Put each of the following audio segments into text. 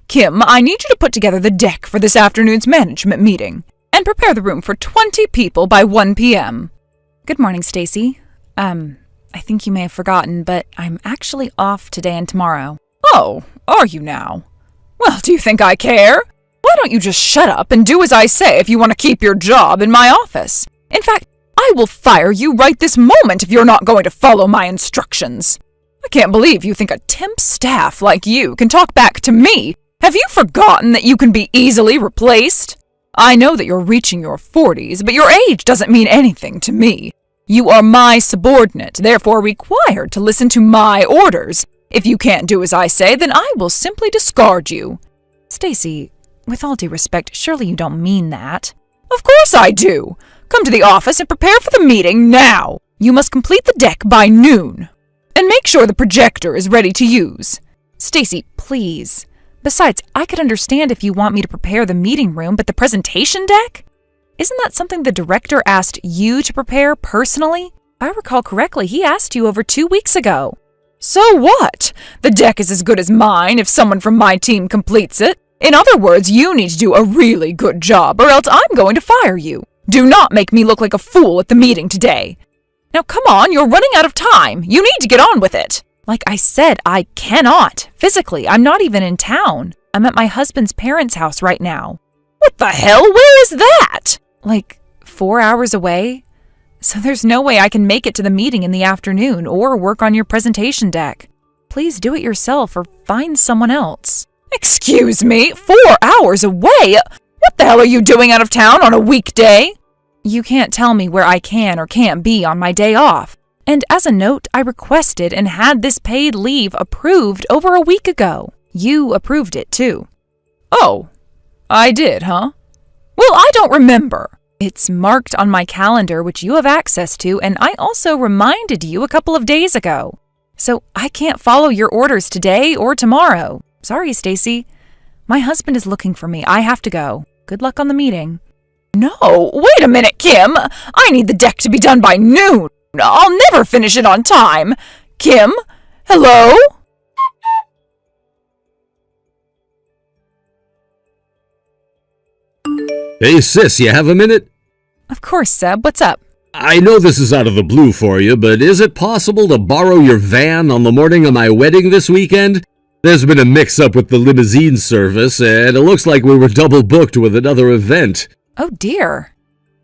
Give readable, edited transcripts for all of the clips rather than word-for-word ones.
Kim, I need you to put together the deck for this afternoon's management meeting and prepare the room for 20 people by 1 p.m. Good morning, Stacy. I think you may have forgotten, but I'm actually off today and tomorrow. Oh, are you now? Well, do you think I care? Why don't you just shut up and do as I say if you want to keep your job in my office? In fact, I will fire you right this moment if you're not going to follow my instructions. I can't believe you think a temp staff like you can talk back to me. Have you forgotten that you can be easily replaced? I know that you're reaching your 40s, but your age doesn't mean anything to me. You are my subordinate, therefore required to listen to my orders. If you can't do as I say, then I will simply discard you. Stacy, with all due respect, surely you don't mean that. Of course I do. Come to the office and prepare for the meeting now. You must complete the deck by noon. And make sure the projector is ready to use. Stacy, please. Besides, I could understand if you want me to prepare the meeting room, but the presentation deck? Isn't that something the director asked you to prepare personally? If I recall correctly, he asked you over 2 weeks ago. So what? The deck is as good as mine if someone from my team completes it. In other words, you need to do a really good job, or else I'm going to fire you. Do not make me look like a fool at the meeting today. Now come on, you're running out of time. You need to get on with it. Like I said, I cannot. Physically, I'm not even in town. I'm at my husband's parents' house right now. What the hell? Where is that? Like 4 hours away? So there's no way I can make it to the meeting in the afternoon or work on your presentation deck. Please do it yourself or find someone else. Excuse me? 4 hours away? What the hell are you doing out of town on a weekday? You can't tell me where I can or can't be on my day off. And as a note, I requested and had this paid leave approved over a week ago. You approved it too. Oh, I did, huh? Well, I don't remember. It's marked on my calendar, which you have access to, and I also reminded you a couple of days ago. So I can't follow your orders today or tomorrow. Sorry, Stacy. My husband is looking for me. I have to go. Good luck on the meeting. No, wait a minute, Kim. I need the deck to be done by noon. I'll never finish it on time. Kim? Hello? Hey sis, you have a minute? Of course, Seb. What's up? I know this is out of the blue for you, but is it possible to borrow your van on the morning of my wedding this weekend? There's been a mix-up with the limousine service, and it looks like we were double booked with another event. Oh dear.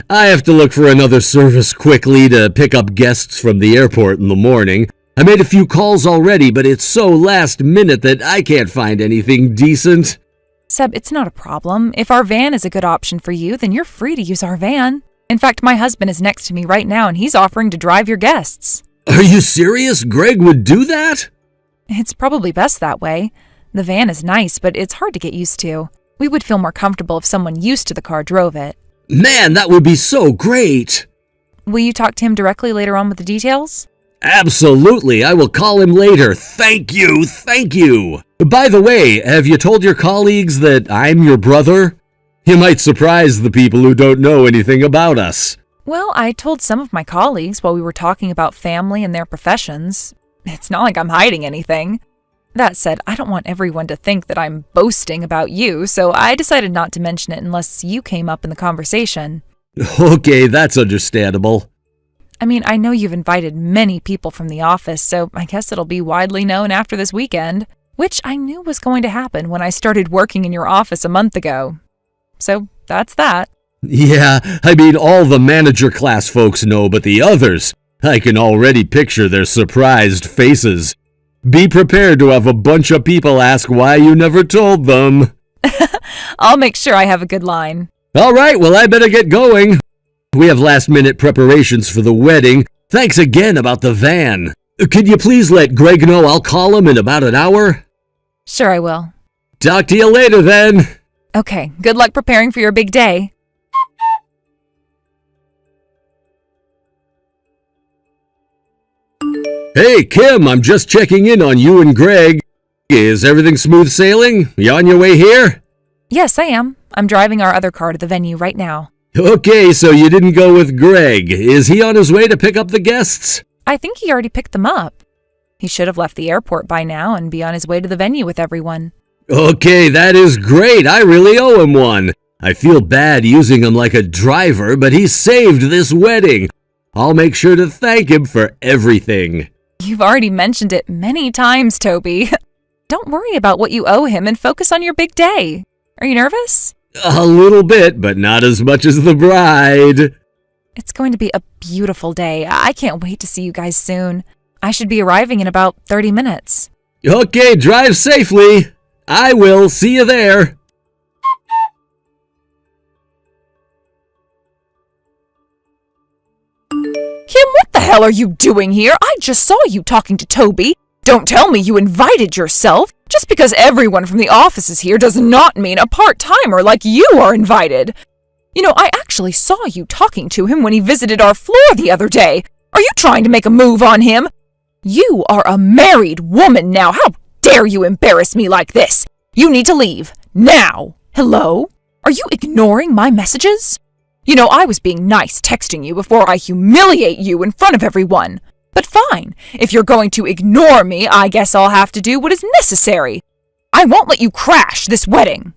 I have to look for another service quickly to pick up guests from the airport in the morning. I made a few calls already, but it's so last minute that I can't find anything decent. Seb, it's not a problem. If our van is a good option for you, then you're free to use our van. In fact, my husband is next to me right now, and he's offering to drive your guests. Are you serious? Greg would do that? It's probably best that way. The van is nice, but it's hard to get used to. We would feel more comfortable if someone used to the car drove it. Man, that would be so great! Will you talk to him directly later on with the details? Absolutely, I will call him later. Thank you, thank you! By the way, have you told your colleagues that I'm your brother? You might surprise the people who don't know anything about us. Well, I told some of my colleagues while we were talking about family and their professions. It's not like I'm hiding anything. That said, I don't want everyone to think that I'm boasting about you, so I decided not to mention it unless you came up in the conversation. Okay, that's understandable. I mean, I know you've invited many people from the office, so I guess it'll be widely known after this weekend, which I knew was going to happen when I started working in your office a month ago. So that's that. Yeah, I mean, all the manager class folks know, but the others, I can already picture their surprised faces. Be prepared to have a bunch of people ask why you never told them. I'll make sure I have a good line. All right, well, I better get going. We have last-minute preparations for the wedding. Thanks again about the van. Could you please let Greg know I'll call him in about an hour? Sure, I will. Talk to you later, then. Okay, good luck preparing for your big day. Hey, Kim, I'm just checking in on you and Greg. Is everything smooth sailing? You on your way here? Yes, I am. I'm driving our other car to the venue right now. Okay, so you didn't go with Greg. Is he on his way to pick up the guests? I think he already picked them up. He should have left the airport by now and be on his way to the venue with everyone. Okay, that is great. I really owe him one. I feel bad using him like a driver, but he saved this wedding. I'll make sure to thank him for everything. You've already mentioned it many times, Toby. Don't worry about what you owe him and focus on your big day. Are you nervous? A little bit, but not as much as the bride. It's going to be a beautiful day. I can't wait to see you guys soon. I should be arriving in about 30 minutes. Okay, drive safely. I will. See you there. Kim, what the hell are you doing here? I just saw you talking to Toby. Don't tell me you invited yourself. Just because everyone from the office is here does not mean a part-timer like you are invited. You know, I actually saw you talking to him when he visited our floor the other day. Are you trying to make a move on him? You are a married woman now. How dare you embarrass me like this? You need to leave. Now. Hello? Are you ignoring my messages? You know, I was being nice texting you before I humiliate you in front of everyone. But fine, if you're going to ignore me, I guess I'll have to do what is necessary. I won't let you crash this wedding.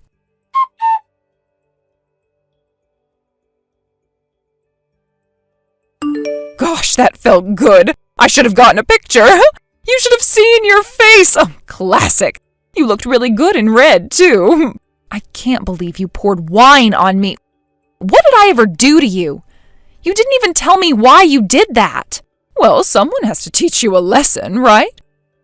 Gosh, that felt good. I should have gotten a picture. You should have seen your face. Oh, classic. You looked really good in red, too. I can't believe you poured wine on me. What did I ever do to you? You didn't even tell me why you did that. Well, someone has to teach you a lesson, right?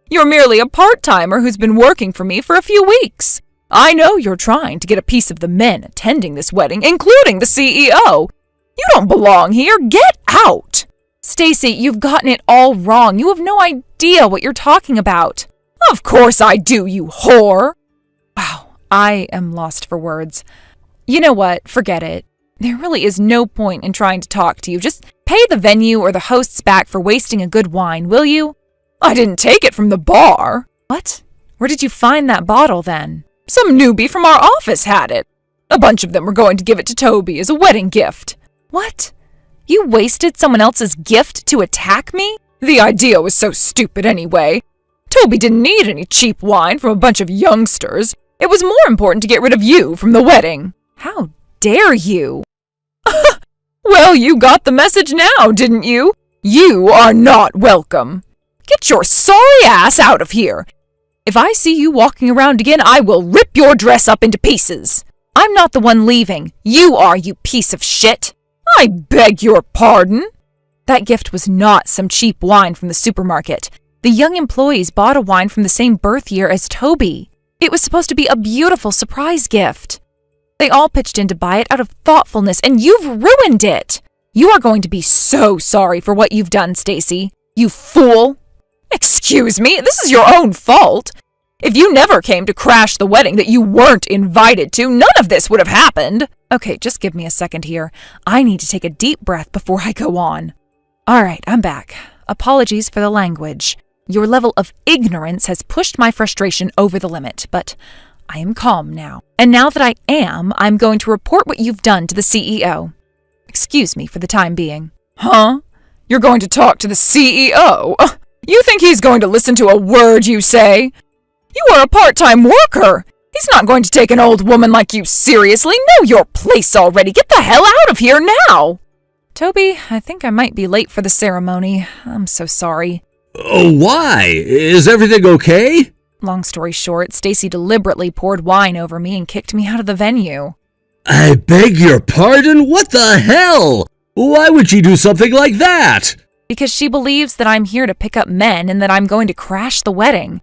You're merely a part-timer who's been working for me for a few weeks. I know you're trying to get a piece of the men attending this wedding, including the CEO. You don't belong here. Get out! Stacy, you've gotten it all wrong. You have no idea what you're talking about. Of course I do, you whore! Wow, I am lost for words. You know what? Forget it. There really is no point in trying to talk to you. Just pay the venue or the hosts back for wasting a good wine, will you? I didn't take it from the bar. What? Where did you find that bottle, then? Some newbie from our office had it. A bunch of them were going to give it to Toby as a wedding gift. What? You wasted someone else's gift to attack me? The idea was so stupid anyway. Toby didn't need any cheap wine from a bunch of youngsters. It was more important to get rid of you from the wedding. How dare you? Well, you got the message now, didn't you? You are not welcome. Get your sorry ass out of here. If I see you walking around again, I will rip your dress up into pieces. I'm not the one leaving. You are, you piece of shit. I beg your pardon. That gift was not some cheap wine from the supermarket. The young employees bought a wine from the same birth year as Toby. It was supposed to be a beautiful surprise gift. They all pitched in to buy it out of thoughtfulness, and you've ruined it. You are going to be so sorry for what you've done, Stacy. You fool. Excuse me, this is your own fault. If you never came to crash the wedding that you weren't invited to, none of this would have happened. Okay, just give me a second here. I need to take a deep breath before I go on. All right, I'm back. Apologies for the language. Your level of ignorance has pushed my frustration over the limit, but I am calm now. And now that I am, I'm going to report what you've done to the CEO. Excuse me for the time being. Huh? You're going to talk to the CEO? You think he's going to listen to a word you say? You are a part-time worker. He's not going to take an old woman like you seriously. Know your place already. Get the hell out of here now. Toby, I think I might be late for the ceremony. I'm so sorry. Oh, why? Is everything okay? Long story short, Stacy deliberately poured wine over me and kicked me out of the venue. I beg your pardon? What the hell? Why would she do something like that? Because she believes that I'm here to pick up men and that I'm going to crash the wedding.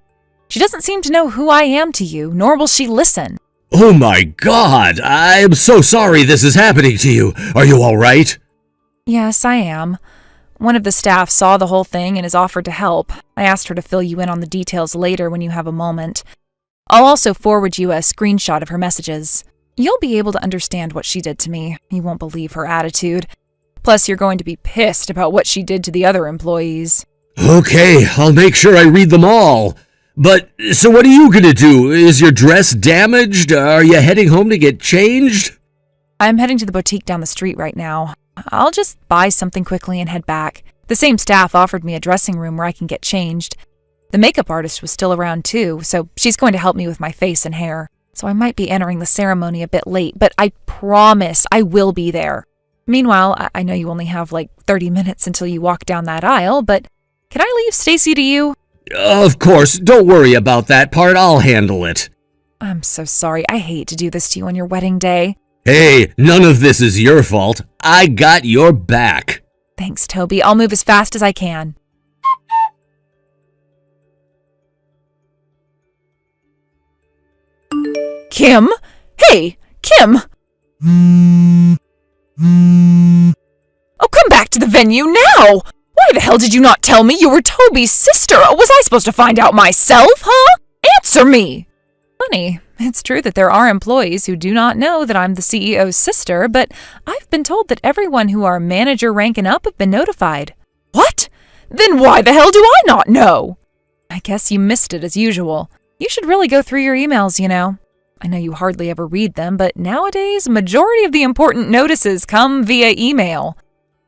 She doesn't seem to know who I am to you, nor will she listen. Oh my God, I am so sorry this is happening to you. Are you all right? Yes, I am. One of the staff saw the whole thing and has offered to help. I asked her to fill you in on the details later when you have a moment. I'll also forward you a screenshot of her messages. You'll be able to understand what she did to me. You won't believe her attitude. Plus, you're going to be pissed about what she did to the other employees. Okay, I'll make sure I read them all. But, so what are you gonna do? Is your dress damaged? Are you heading home to get changed? I'm heading to the boutique down the street right now. I'll just buy something quickly and head back. The same staff offered me a dressing room where I can get changed. The makeup artist was still around too, so she's going to help me with my face and hair. So I might be entering the ceremony a bit late, but I promise I will be there. Meanwhile, I know you only have like 30 minutes until you walk down that aisle, but can I leave Stacy to you? Of course, don't worry about that part, I'll handle it. I'm so sorry, I hate to do this to you on your wedding day. Hey, none of this is your fault. I got your back. Thanks, Toby. I'll move as fast as I can. Kim? Hey, Kim! Oh, come back to the venue now! Why the hell did you not tell me you were Toby's sister? Was I supposed to find out myself, huh? Answer me! Funny, it's true that there are employees who do not know that I'm the CEO's sister, but I've been told that everyone who are manager rank and up have been notified. What? Then why the hell do I not know? I guess you missed it as usual. You should really go through your emails, you know. I know you hardly ever read them, but nowadays, a majority of the important notices come via email.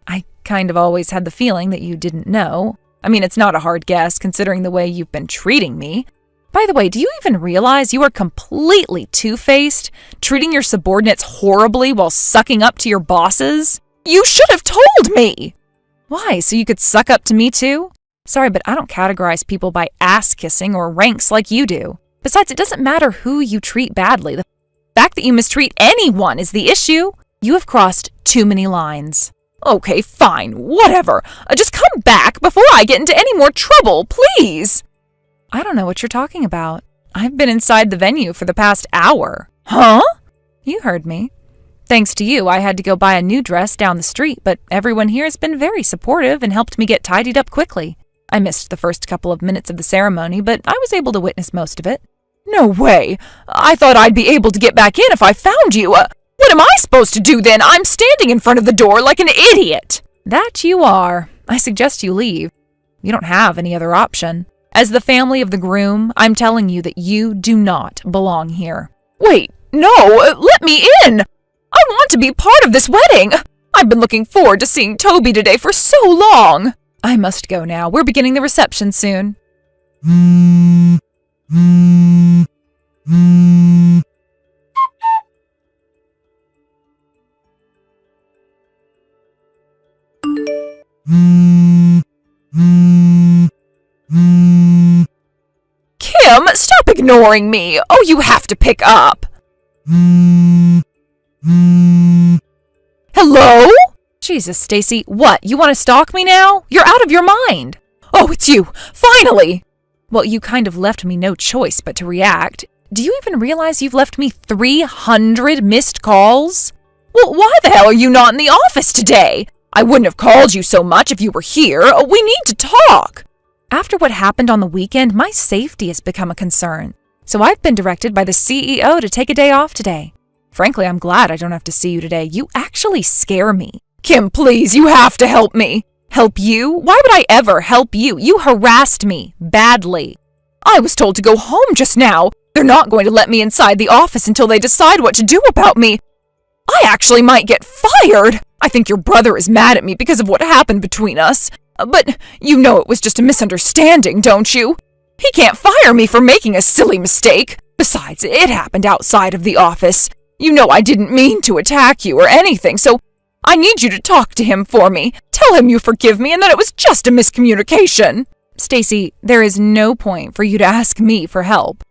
I kind of always had the feeling that you didn't know. I mean, it's not a hard guess considering the way you've been treating me. By the way, do you even realize you are completely two-faced, treating your subordinates horribly while sucking up to your bosses? You should have told me! Why, so you could suck up to me too? Sorry, but I don't categorize people by ass-kissing or ranks like you do. Besides, it doesn't matter who you treat badly. The fact that you mistreat anyone is the issue. You have crossed too many lines. Okay, fine, whatever. Just come back before I get into any more trouble, please! I don't know what you're talking about. I've been inside the venue for the past hour. Huh? You heard me. Thanks to you, I had to go buy a new dress down the street, but everyone here has been very supportive and helped me get tidied up quickly. I missed the first couple of minutes of the ceremony, but I was able to witness most of it. No way! I thought I'd be able to get back in if I found you. What am I supposed to do then? I'm standing in front of the door like an idiot! That you are. I suggest you leave. You don't have any other option. As the family of the groom, I'm telling you that you do not belong here. Wait, no, let me in! I want to be part of this wedding! I've been looking forward to seeing Toby today for so long! I must go now. We're beginning the reception soon. Kim, stop ignoring me! Oh, you have to pick up! Hello? Jesus, Stacy, what? You want to stalk me now? You're out of your mind! Oh, it's you! Finally! Well, you kind of left me no choice but to react. Do you even realize you've left me 300 missed calls? Well, why the hell are you not in the office today? I wouldn't have called you so much if you were here. We need to talk. After what happened on the weekend, my safety has become a concern. So I've been directed by the CEO to take a day off today. Frankly, I'm glad I don't have to see you today. You actually scare me. Kim, please, you have to help me. Help you? Why would I ever help you? You harassed me badly. I was told to go home just now. They're not going to let me inside the office until they decide what to do about me. I actually might get fired. I think your brother is mad at me because of what happened between us. But you know it was just a misunderstanding, don't you? He can't fire me for making a silly mistake. Besides, it happened outside of the office. You know I didn't mean to attack you or anything, so I need you to talk to him for me. Tell him you forgive me and that it was just a miscommunication. Stacy, there is no point for you to ask me for help.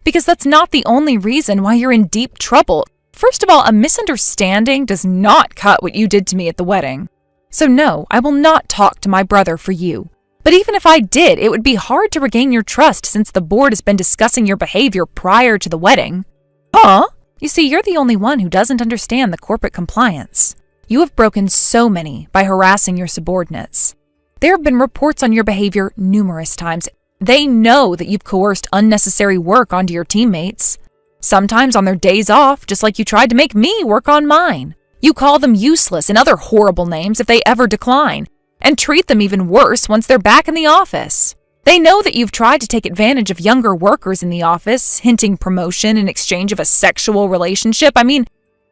Because that's not the only reason why you're in deep trouble. First of all, a misunderstanding does not cut what you did to me at the wedding. So no, I will not talk to my brother for you. But even if I did, it would be hard to regain your trust since the board has been discussing your behavior prior to the wedding. Huh? You see, you're the only one who doesn't understand the corporate compliance. You have broken so many by harassing your subordinates. There have been reports on your behavior numerous times. They know that you've coerced unnecessary work onto your teammates. Sometimes on their days off, just like you tried to make me work on mine. You call them useless and other horrible names if they ever decline, and treat them even worse once they're back in the office. They know that you've tried to take advantage of younger workers in the office, hinting promotion in exchange of a sexual relationship. I mean,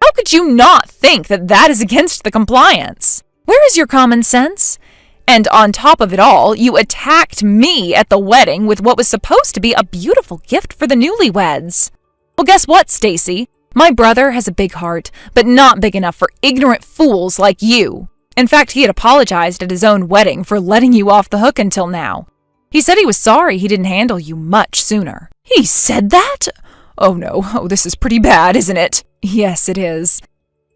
how could you not think that that is against the compliance? Where is your common sense? And on top of it all, you attacked me at the wedding with what was supposed to be a beautiful gift for the newlyweds. Well, guess what, Stacy? My brother has a big heart, but not big enough for ignorant fools like you. In fact, he had apologized at his own wedding for letting you off the hook until now. He said he was sorry he didn't handle you much sooner. He said that? Oh no, this is pretty bad, isn't it? Yes, it is.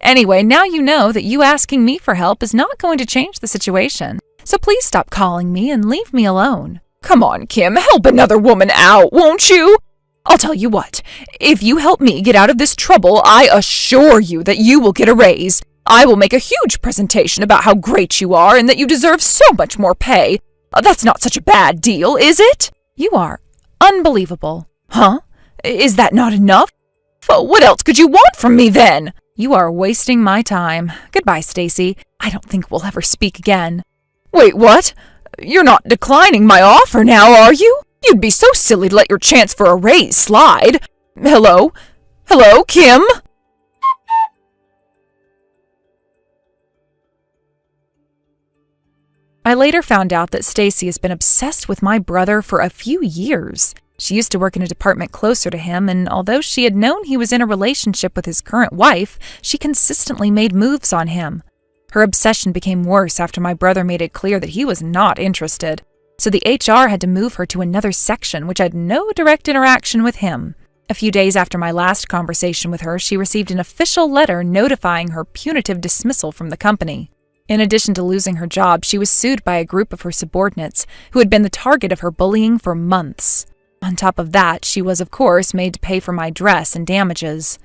Anyway, now you know that you asking me for help is not going to change the situation. So please stop calling me and leave me alone. Come on, Kim, help another woman out, won't you? I'll tell you what, if you help me get out of this trouble, I assure you that you will get a raise. I will make a huge presentation about how great you are and that you deserve so much more pay. That's not such a bad deal, is it? You are unbelievable. Huh? Is that not enough? What else could you want from me then? You are wasting my time. Goodbye, Stacy. I don't think we'll ever speak again. Wait, what? You're not declining my offer now, are you? You'd be so silly to let your chance for a raise slide. Hello? Hello, Kim? I later found out that Stacy has been obsessed with my brother for a few years. She used to work in a department closer to him, and although she had known he was in a relationship with his current wife, she consistently made moves on him. Her obsession became worse after my brother made it clear that he was not interested, so the HR had to move her to another section which had no direct interaction with him. A few days after my last conversation with her, she received an official letter notifying her punitive dismissal from the company. In addition to losing her job, she was sued by a group of her subordinates who had been the target of her bullying for months. On top of that, she was, of course, made to pay for my dress and damages,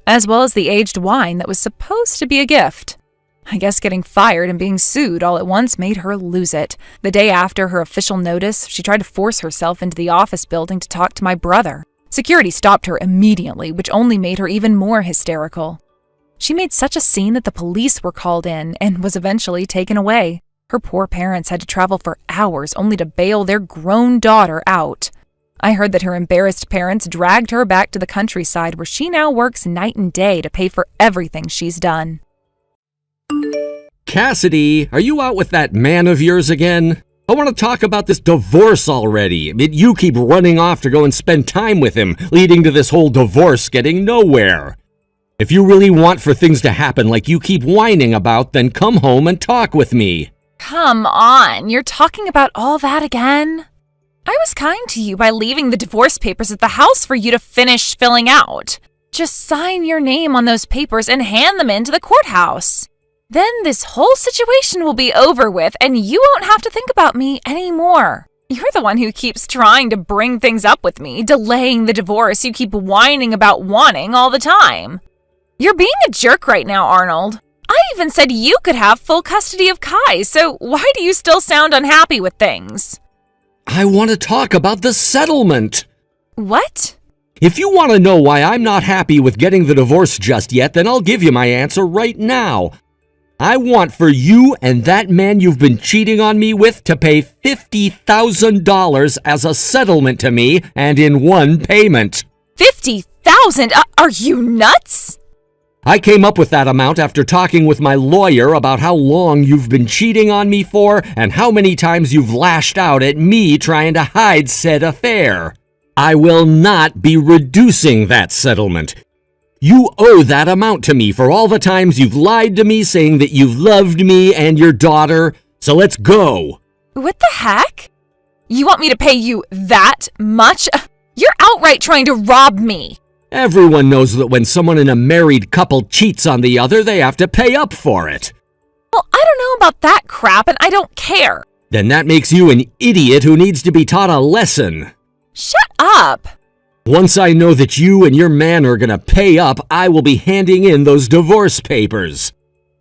as well as the aged wine that was supposed to be a gift. I guess getting fired and being sued all at once made her lose it. The day after her official notice, she tried to force herself into the office building to talk to my brother. Security stopped her immediately, which only made her even more hysterical. She made such a scene that the police were called in and was eventually taken away. Her poor parents had to travel for hours only to bail their grown daughter out. I heard that her embarrassed parents dragged her back to the countryside where she now works night and day to pay for everything she's done. Cassidy, are you out with that man of yours again? I want to talk about this divorce already. You keep running off to go and spend time with him, leading to this whole divorce getting nowhere. If you really want for things to happen like you keep whining about, then come home and talk with me. Come on, you're talking about all that again? I was kind to you by leaving the divorce papers at the house for you to finish filling out. Just sign your name on those papers and hand them in to the courthouse. Then this whole situation will be over with and you won't have to think about me anymore. You're the one who keeps trying to bring things up with me, delaying the divorce you keep whining about wanting all the time. You're being a jerk right now, Arnold. I even said you could have full custody of Kai, so why do you still sound unhappy with things? I want to talk about the settlement. What? If you want to know why I'm not happy with getting the divorce just yet, then I'll give you my answer right now. I want for you and that man you've been cheating on me with to pay $50,000 as a settlement to me and in one payment. $50,000? Are you nuts? I came up with that amount after talking with my lawyer about how long you've been cheating on me for and how many times you've lashed out at me trying to hide said affair. I will not be reducing that settlement. You owe that amount to me for all the times you've lied to me saying that you've loved me and your daughter, so let's go. What the heck? You want me to pay you that much? You're outright trying to rob me. Everyone knows that when someone in a married couple cheats on the other, they have to pay up for it. Well, I don't know about that crap, and I don't care. Then that makes you an idiot who needs to be taught a lesson. Shut up. Once I know that you and your man are gonna pay up, I will be handing in those divorce papers.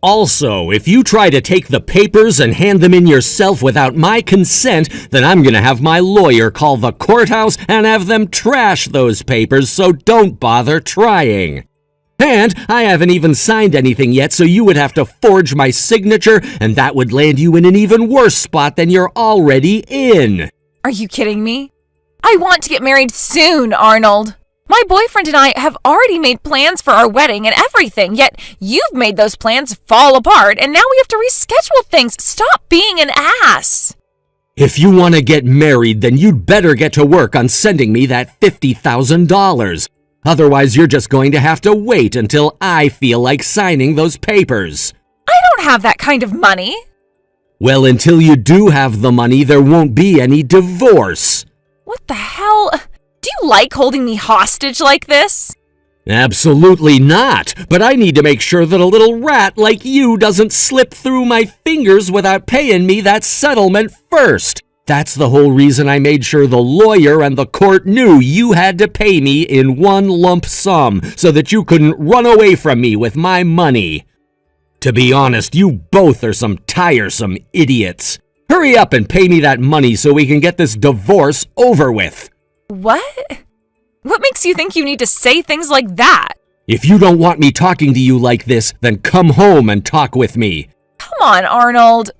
Also, if you try to take the papers and hand them in yourself without my consent, then I'm gonna have my lawyer call the courthouse and have them trash those papers, so don't bother trying. And I haven't even signed anything yet, so you would have to forge my signature, and that would land you in an even worse spot than you're already in. Are you kidding me? I want to get married soon, Arnold. My boyfriend and I have already made plans for our wedding and everything, yet you've made those plans fall apart, and now we have to reschedule things. Stop being an ass! If you want to get married, then you'd better get to work on sending me that $50,000. Otherwise, you're just going to have to wait until I feel like signing those papers. I don't have that kind of money. Well, until you do have the money, there won't be any divorce. What the hell? Do you like holding me hostage like this? Absolutely not, but I need to make sure that a little rat like you doesn't slip through my fingers without paying me that settlement first. That's the whole reason I made sure the lawyer and the court knew you had to pay me in one lump sum so that you couldn't run away from me with my money. To be honest, you both are some tiresome idiots. Hurry up and pay me that money so we can get this divorce over with. What? What makes you think you need to say things like that? If you don't want me talking to you like this, then come home and talk with me. Come on, Arnold.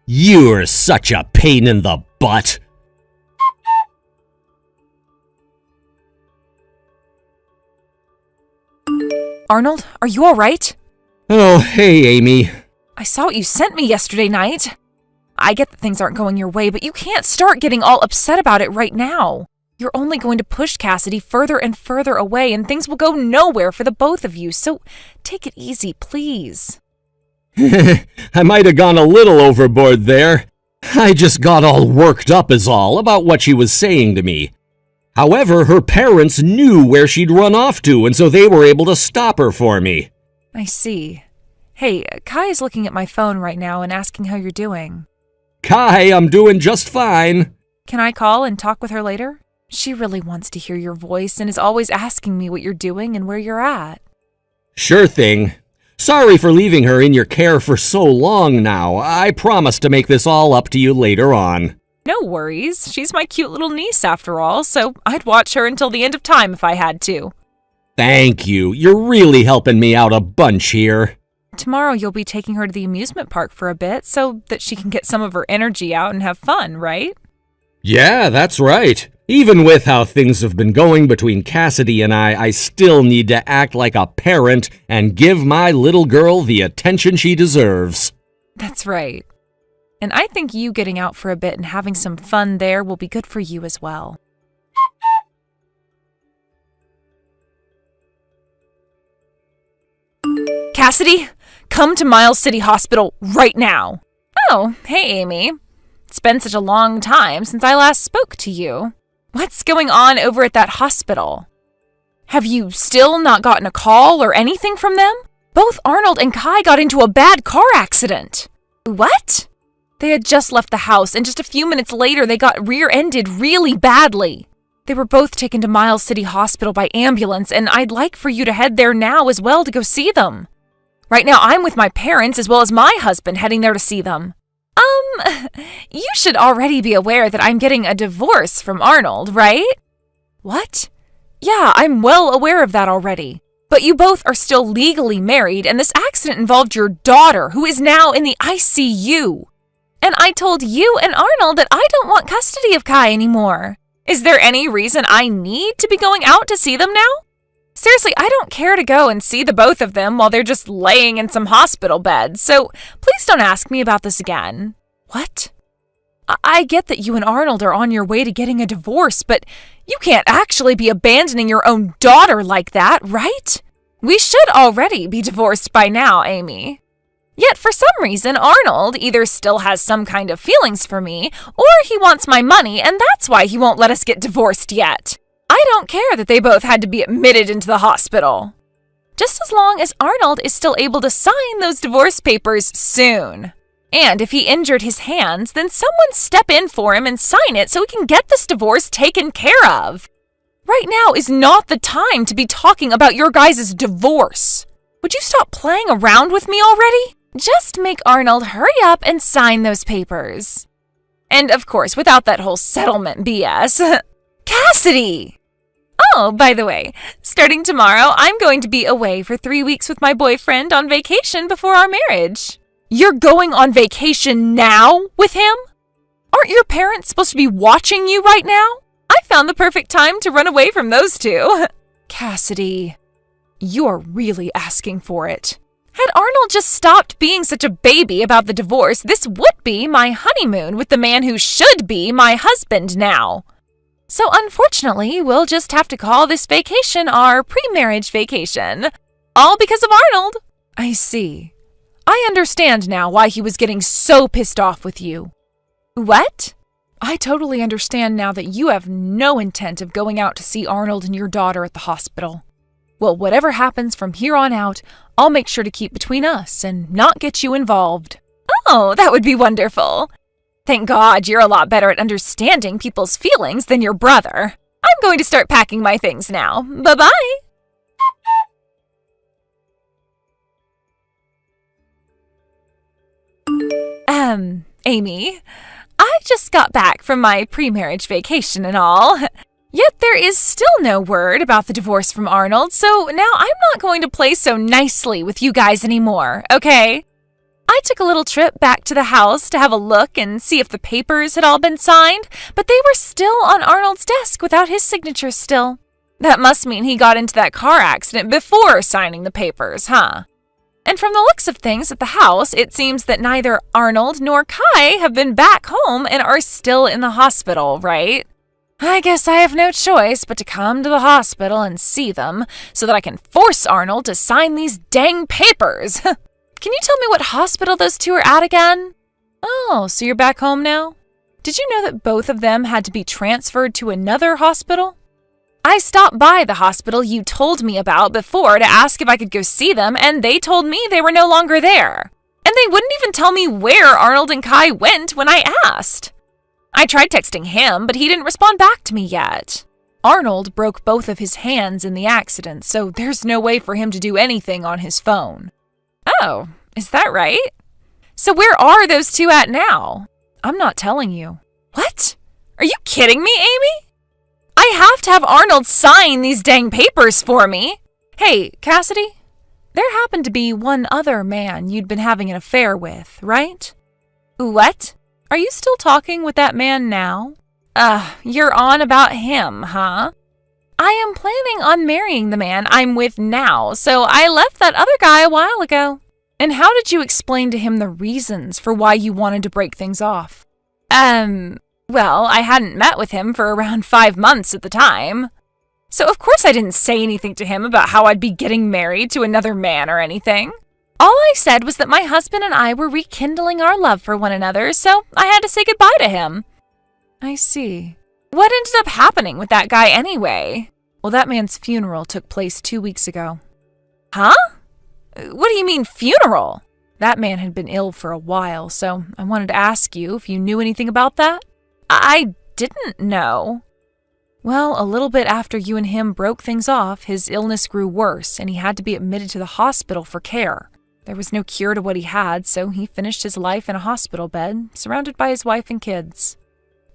You're such a pain in the butt. Arnold, are you all right? Oh, hey, Amy. I saw what you sent me yesterday night. I get that things aren't going your way, but you can't start getting all upset about it right now. You're only going to push Cassidy further and further away, and things will go nowhere for the both of you, so take it easy, please. I might have gone a little overboard there. I just got all worked up is all about what she was saying to me. However, her parents knew where she'd run off to, and so they were able to stop her for me. I see. Hey, Kai is looking at my phone right now and asking how you're doing. Kai, I'm doing just fine. Can I call and talk with her later? She really wants to hear your voice and is always asking me what you're doing and where you're at. Sure thing. Sorry for leaving her in your care for so long now. I promise to make this all up to you later on. No worries. She's my cute little niece after all, so I'd watch her until the end of time if I had to. Thank you. You're really helping me out a bunch here. Tomorrow you'll be taking her to the amusement park for a bit so that she can get some of her energy out and have fun, right? Yeah, that's right. Even with how things have been going between Cassidy and I still need to act like a parent and give my little girl the attention she deserves. That's right. And I think you getting out for a bit and having some fun there will be good for you as well. Cassidy, come to Miles City Hospital right now. Oh, hey, Amy. It's been such a long time since I last spoke to you. What's going on over at that hospital? Have you still not gotten a call or anything from them? Both Arnold and Kai got into a bad car accident. What? They had just left the house, and just a few minutes later they got rear-ended really badly. They were both taken to Miles City Hospital by ambulance, and I'd like for you to head there now as well to go see them. Right now I'm with my parents as well as my husband heading there to see them. You should already be aware that I'm getting a divorce from Arnold, right? What? Yeah, I'm well aware of that already. But you both are still legally married, and this accident involved your daughter, who is now in the ICU. And I told you and Arnold that I don't want custody of Kai anymore. Is there any reason I need to be going out to see them now? Seriously, I don't care to go and see the both of them while they're just laying in some hospital beds, so please don't ask me about this again. What? I get that you and Arnold are on your way to getting a divorce, but you can't actually be abandoning your own daughter like that, right? We should already be divorced by now, Amy. Yet for some reason, Arnold either still has some kind of feelings for me, or he wants my money, and that's why he won't let us get divorced yet. I don't care that they both had to be admitted into the hospital. Just as long as Arnold is still able to sign those divorce papers soon. And if he injured his hands, then someone step in for him and sign it so we can get this divorce taken care of. Right now is not the time to be talking about your guys' divorce. Would you stop playing around with me already? Just make Arnold hurry up and sign those papers. And of course, without that whole settlement BS. Cassidy! Oh, by the way, starting tomorrow, I'm going to be away for 3 weeks with my boyfriend on vacation before our marriage. You're going on vacation now with him? Aren't your parents supposed to be watching you right now? I found the perfect time to run away from those two. Cassidy, you're really asking for it. Had Arnold just stopped being such a baby about the divorce, this would be my honeymoon with the man who should be my husband now. So unfortunately, we'll just have to call this vacation our pre-marriage vacation. All because of Arnold. I see. I understand now why he was getting so pissed off with you. What? I totally understand now that you have no intent of going out to see Arnold and your daughter at the hospital. Well, whatever happens from here on out, I'll make sure to keep between us and not get you involved. Oh, that would be wonderful. Thank God you're a lot better at understanding people's feelings than your brother. I'm going to start packing my things now. Bye-bye. Amy, I just got back from my pre-marriage vacation and all. Yet there is still no word about the divorce from Arnold, so now I'm not going to play so nicely with you guys anymore, okay? I took a little trip back to the house to have a look and see if the papers had all been signed, but they were still on Arnold's desk without his signature still. That must mean he got into that car accident before signing the papers, huh? And from the looks of things at the house, it seems that neither Arnold nor Kai have been back home and are still in the hospital, right? I guess I have no choice but to come to the hospital and see them so that I can force Arnold to sign these dang papers. Can you tell me what hospital those two are at again? Oh, so you're back home now? Did you know that both of them had to be transferred to another hospital? I stopped by the hospital you told me about before to ask if I could go see them, and they told me they were no longer there. And they wouldn't even tell me where Arnold and Kai went when I asked. I tried texting him, but he didn't respond back to me yet. Arnold broke both of his hands in the accident, so there's no way for him to do anything on his phone. Oh, is that right? So where are those two at now? I'm not telling you. What? Are you kidding me, Amy? I have to have Arnold sign these dang papers for me. Hey, Cassidy, there happened to be one other man you'd been having an affair with, right? What? Are you still talking with that man now? You're on about him, huh? I am planning on marrying the man I'm with now, so I left that other guy a while ago. And how did you explain to him the reasons for why you wanted to break things off? Well, I hadn't met with him for around 5 months at the time. So of course I didn't say anything to him about how I'd be getting married to another man or anything. All I said was that my husband and I were rekindling our love for one another, so I had to say goodbye to him. I see. What ended up happening with that guy anyway? Well, that man's funeral took place 2 weeks ago. Huh? What do you mean, funeral? That man had been ill for a while, so I wanted to ask you if you knew anything about that. I didn't know. Well, a little bit after you and him broke things off, his illness grew worse, and he had to be admitted to the hospital for care. There was no cure to what he had, so he finished his life in a hospital bed, surrounded by his wife and kids.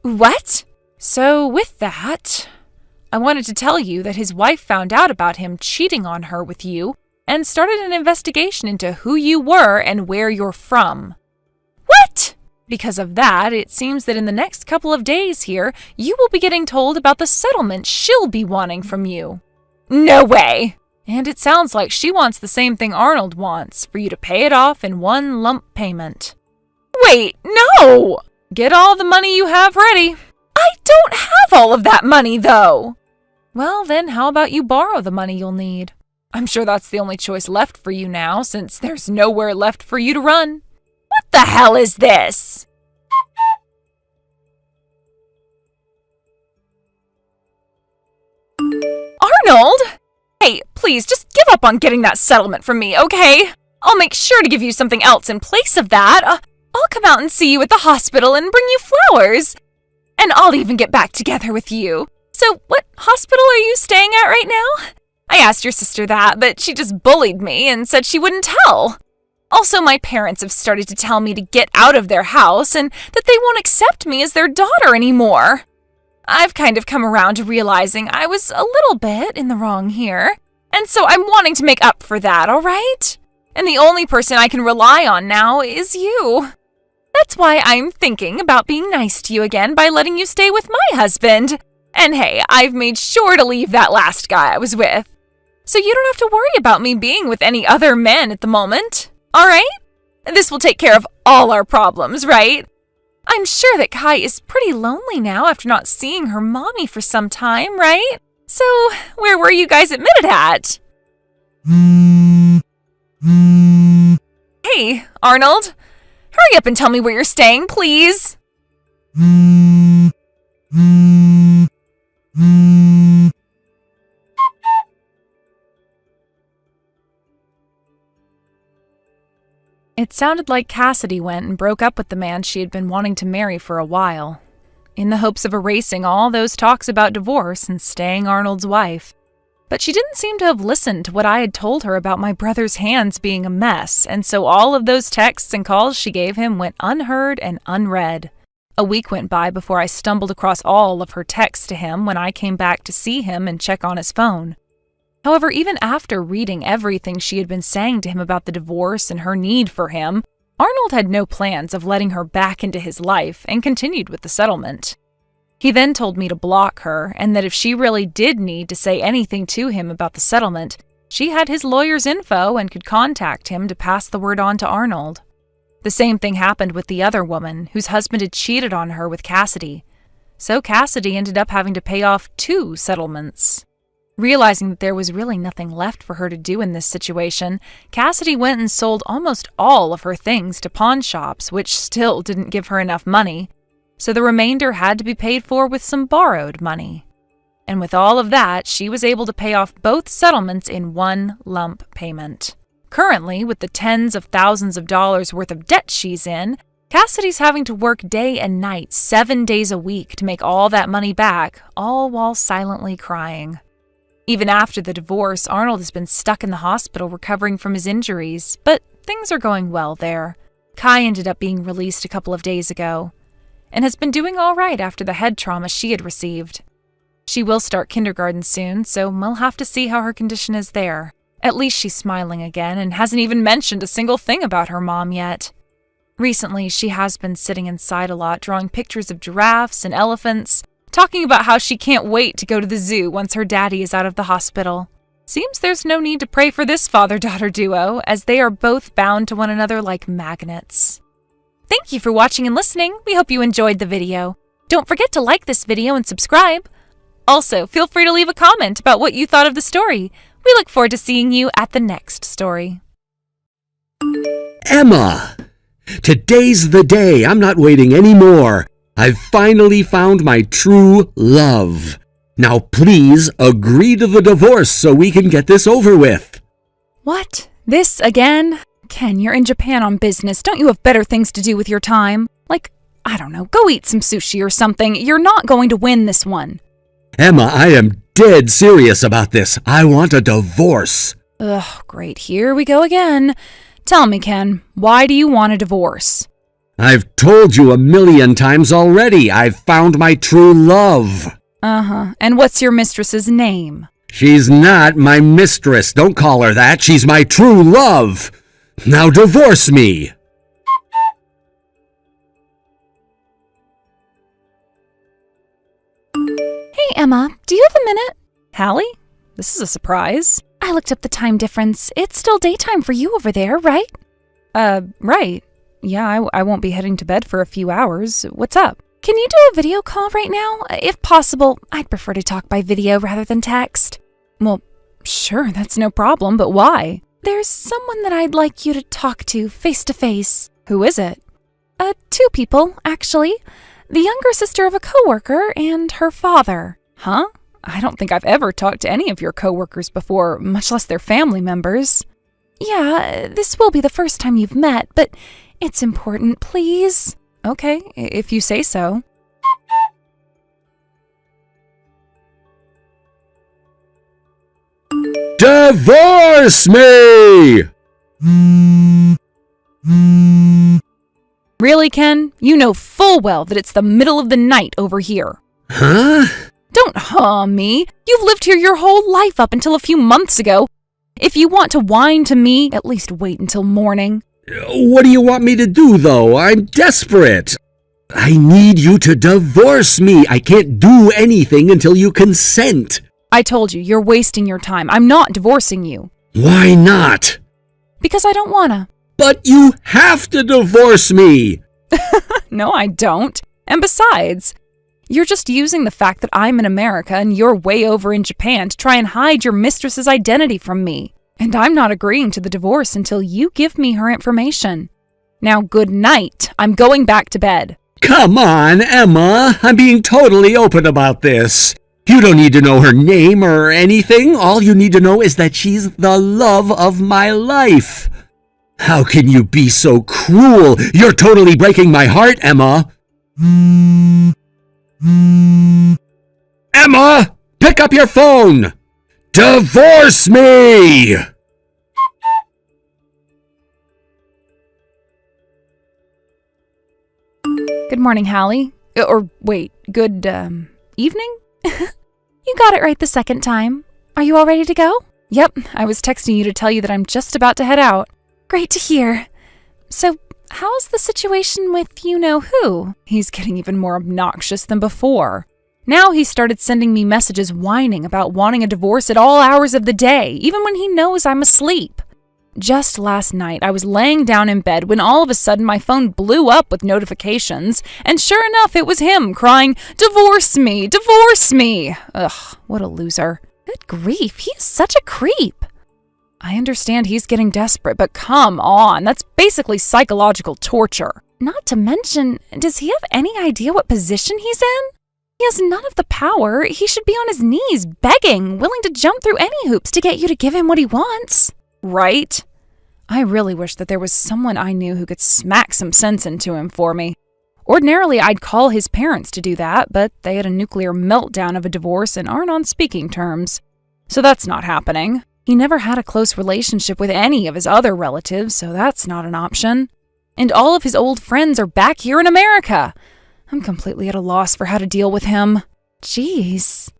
What? So with that, I wanted to tell you that his wife found out about him cheating on her with you and started an investigation into who you were and where you're from. What? Because of that, it seems that in the next couple of days here, you will be getting told about the settlement she'll be wanting from you. No way! And it sounds like she wants the same thing Arnold wants, for you to pay it off in one lump payment. Wait, no! Get all the money you have ready. I don't have all of that money, though. Well, then how about you borrow the money you'll need? I'm sure that's the only choice left for you now, since there's nowhere left for you to run. What the hell is this? Arnold? Hey, please, just give up on getting that settlement from me, okay? I'll make sure to give you something else in place of that. I'll come out and see you at the hospital and bring you flowers. And I'll even get back together with you. So, what hospital are you staying at right now? I asked your sister that, but she just bullied me and said she wouldn't tell. Also, my parents have started to tell me to get out of their house and that they won't accept me as their daughter anymore. I've kind of come around to realizing I was a little bit in the wrong here, and so I'm wanting to make up for that, all right? And the only person I can rely on now is you. That's why I'm thinking about being nice to you again by letting you stay with my husband. And hey, I've made sure to leave that last guy I was with. So you don't have to worry about me being with any other men at the moment, all right? This will take care of all our problems, right? I'm sure that Kai is pretty lonely now after not seeing her mommy for some time, right? So, where were you guys admitted at? Hey, Arnold. Hurry up and tell me where you're staying, please. It sounded like Cassidy went and broke up with the man she had been wanting to marry for a while, in the hopes of erasing all those talks about divorce and staying Arnold's wife. But she didn't seem to have listened to what I had told her about my brother's hands being a mess, and so all of those texts and calls she gave him went unheard and unread. A week went by before I stumbled across all of her texts to him when I came back to see him and check on his phone. However, even after reading everything she had been saying to him about the divorce and her need for him, Arnold had no plans of letting her back into his life and continued with the settlement. He then told me to block her and that if she really did need to say anything to him about the settlement, she had his lawyer's info and could contact him to pass the word on to Arnold. The same thing happened with the other woman, whose husband had cheated on her with Cassidy. So Cassidy ended up having to pay off 2 settlements. Realizing that there was really nothing left for her to do in this situation, Cassidy went and sold almost all of her things to pawn shops, which still didn't give her enough money. So the remainder had to be paid for with some borrowed money. And with all of that, she was able to pay off both settlements in one lump payment. Currently, with the tens of thousands of dollars worth of debt she's in, Cassidy's having to work day and night, 7 days a week to make all that money back, all while silently crying. Even after the divorce, Arnold has been stuck in the hospital recovering from his injuries, but things are going well there. Kai ended up being released a couple of days ago, and has been doing all right after the head trauma she had received. She will start kindergarten soon, so we'll have to see how her condition is there. At least she's smiling again and hasn't even mentioned a single thing about her mom yet. Recently, she has been sitting inside a lot, drawing pictures of giraffes and elephants, talking about how she can't wait to go to the zoo once her daddy is out of the hospital. Seems there's no need to pray for this father-daughter duo, as they are both bound to one another like magnets. Thank you for watching and listening. We hope you enjoyed the video. Don't forget to like this video and subscribe. Also, feel free to leave a comment about what you thought of the story. We look forward to seeing you at the next story. Emma! Today's the day. I'm not waiting anymore. I've finally found my true love. Now please agree to the divorce so we can get this over with. What? This again? Ken, you're in Japan on business. Don't you have better things to do with your time? Like, I don't know, go eat some sushi or something. You're not going to win this one. Emma, I am dead serious about this. I want a divorce. Ugh, great. Here we go again. Tell me, Ken, why do you want a divorce? I've told you 1,000,000 times already. I've found my true love. Uh-huh. And what's your mistress's name? She's not my mistress. Don't call her that. She's my true love. Now divorce me. Hey, Emma, do you have a minute? Hallie? This is a surprise. I looked up the time difference. It's still daytime for you over there, right? Right. Yeah, I won't be heading to bed for a few hours. What's up? Can you do a video call right now? If possible, I'd prefer to talk by video rather than text. Well, sure, that's no problem, but why? There's someone that I'd like you to talk to face to face. Who is it? 2 people, actually. The younger sister of a coworker and her father. Huh? I don't think I've ever talked to any of your coworkers before, much less their family members. Yeah, this will be the first time you've met, but it's important, please. Okay, if you say so. Divorce me! Really, Ken? You know full well that it's the middle of the night over here. Huh? Don't me. You've lived here your whole life up until a few months ago. If you want to whine to me, at least wait until morning. What do you want me to do, though? I'm desperate. I need you to divorce me. I can't do anything until you consent. I told you, you're wasting your time. I'm not divorcing you. Why not? Because I don't wanna. But you have to divorce me. No, I don't. And besides, you're just using the fact that I'm in America and you're way over in Japan to try and hide your mistress's identity from me. And I'm not agreeing to the divorce until you give me her information. Now, good night. I'm going back to bed. Come on, Emma. I'm being totally open about this. You don't need to know her name or anything. All you need to know is that she's the love of my life. How can you be so cruel? You're totally breaking my heart, Emma. Emma, pick up your phone. Divorce me! Good morning, Hallie. Or wait, good, evening? You got it right the second time. Are you all ready to go? Yep, I was texting you to tell you that I'm just about to head out. Great to hear. So, how's the situation with you-know-who? He's getting even more obnoxious than before. Now he started sending me messages whining about wanting a divorce at all hours of the day, even when he knows I'm asleep. Just last night, I was laying down in bed when all of a sudden my phone blew up with notifications, and sure enough, it was him crying, "Divorce me! Divorce me!" Ugh, what a loser. Good grief, he is such a creep. I understand he's getting desperate, but come on, that's basically psychological torture. Not to mention, does he have any idea what position he's in? He has none of the power. He should be on his knees, begging, willing to jump through any hoops to get you to give him what he wants. Right? I really wish that there was someone I knew who could smack some sense into him for me. Ordinarily, I'd call his parents to do that, but they had a nuclear meltdown of a divorce and aren't on speaking terms. So that's not happening. He never had a close relationship with any of his other relatives, so that's not an option. And all of his old friends are back here in America. I'm completely at a loss for how to deal with him. Jeez.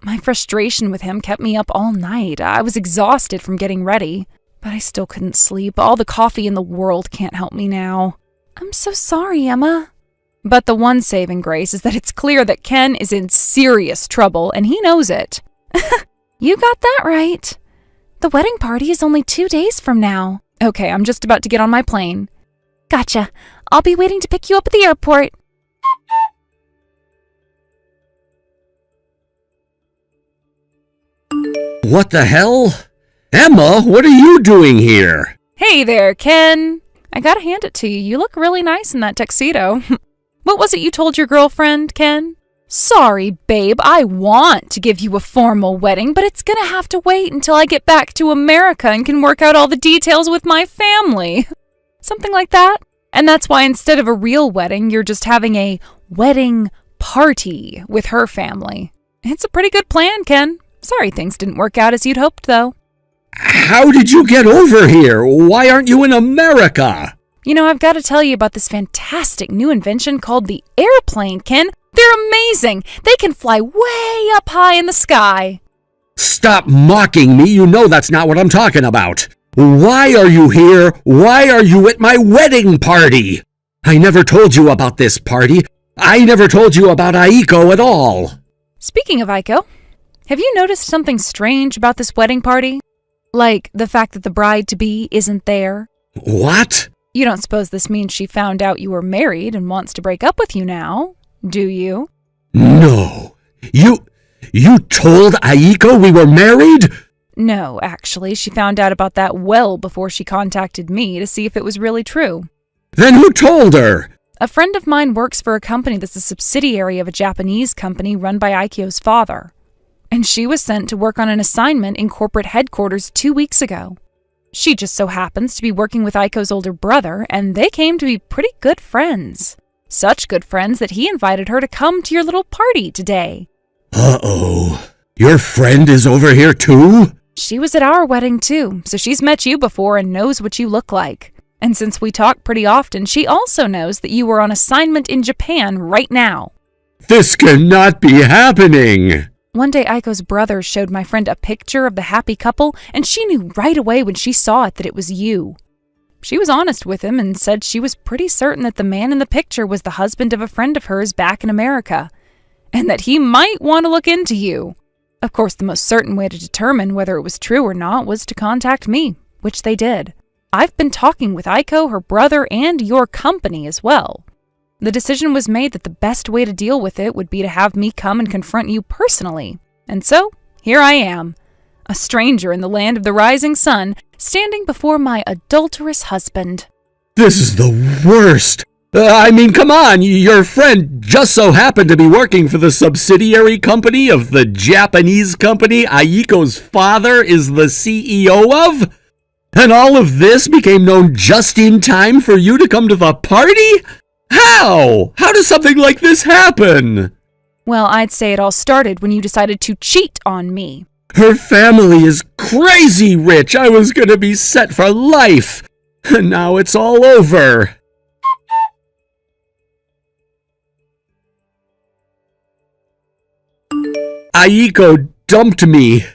My frustration with him kept me up all night. I was exhausted from getting ready, but I still couldn't sleep. All the coffee in the world can't help me now. I'm so sorry, Emma. But the one saving grace is that it's clear that Ken is in serious trouble, and he knows it. You got that right. The wedding party is only 2 days from now. Okay, I'm just about to get on my plane. Gotcha. I'll be waiting to pick you up at the airport. What the hell? Emma, what are you doing here? Hey there, Ken. I gotta hand it to you. You look really nice in that tuxedo. What was it you told your girlfriend, Ken? Sorry, babe, I want to give you a formal wedding, but it's gonna have to wait until I get back to America and can work out all the details with my family. Something like that. And that's why instead of a real wedding, you're just having a wedding party with her family. It's a pretty good plan, Ken. Sorry things didn't work out as you'd hoped, though. How did you get over here? Why aren't you in America? You know, I've got to tell you about this fantastic new invention called the airplane, Ken. They're amazing. They can fly way up high in the sky. Stop mocking me. You know that's not what I'm talking about. Why are you here? Why are you at my wedding party? I never told you about this party. I never told you about Aiko at all. Speaking of Aiko, have you noticed something strange about this wedding party? Like the fact that the bride-to-be isn't there? What? You don't suppose this means she found out you were married and wants to break up with you now, do you? No. You told Aiko we were married? No, actually, she found out about that well before she contacted me to see if it was really true. Then who told her? A friend of mine works for a company that's a subsidiary of a Japanese company run by Aiko's father. And she was sent to work on an assignment in corporate headquarters 2 weeks ago. She just so happens to be working with Aiko's older brother, and they came to be pretty good friends. Such good friends that he invited her to come to your little party today. Uh-oh. Your friend is over here too? She was at our wedding too, so she's met you before and knows what you look like. And since we talk pretty often, she also knows that you were on assignment in Japan right now. This cannot be happening. One day, Aiko's brother showed my friend a picture of the happy couple, and she knew right away when she saw it that it was you. She was honest with him and said she was pretty certain that the man in the picture was the husband of a friend of hers back in America, and that he might want to look into you. Of course, the most certain way to determine whether it was true or not was to contact me, which they did. I've been talking with Aiko, her brother, and your company as well. The decision was made that the best way to deal with it would be to have me come and confront you personally. And so, here I am, a stranger in the land of the rising sun, standing before my adulterous husband. This is the worst. Come on, your friend just so happened to be working for the subsidiary company of the Japanese company Aiko's father is the CEO of? And all of this became known just in time for you to come to the party? How? How does something like this happen? Well, I'd say it all started when you decided to cheat on me. Her family is crazy rich. I was gonna be set for life. And now it's all over. Aiko dumped me.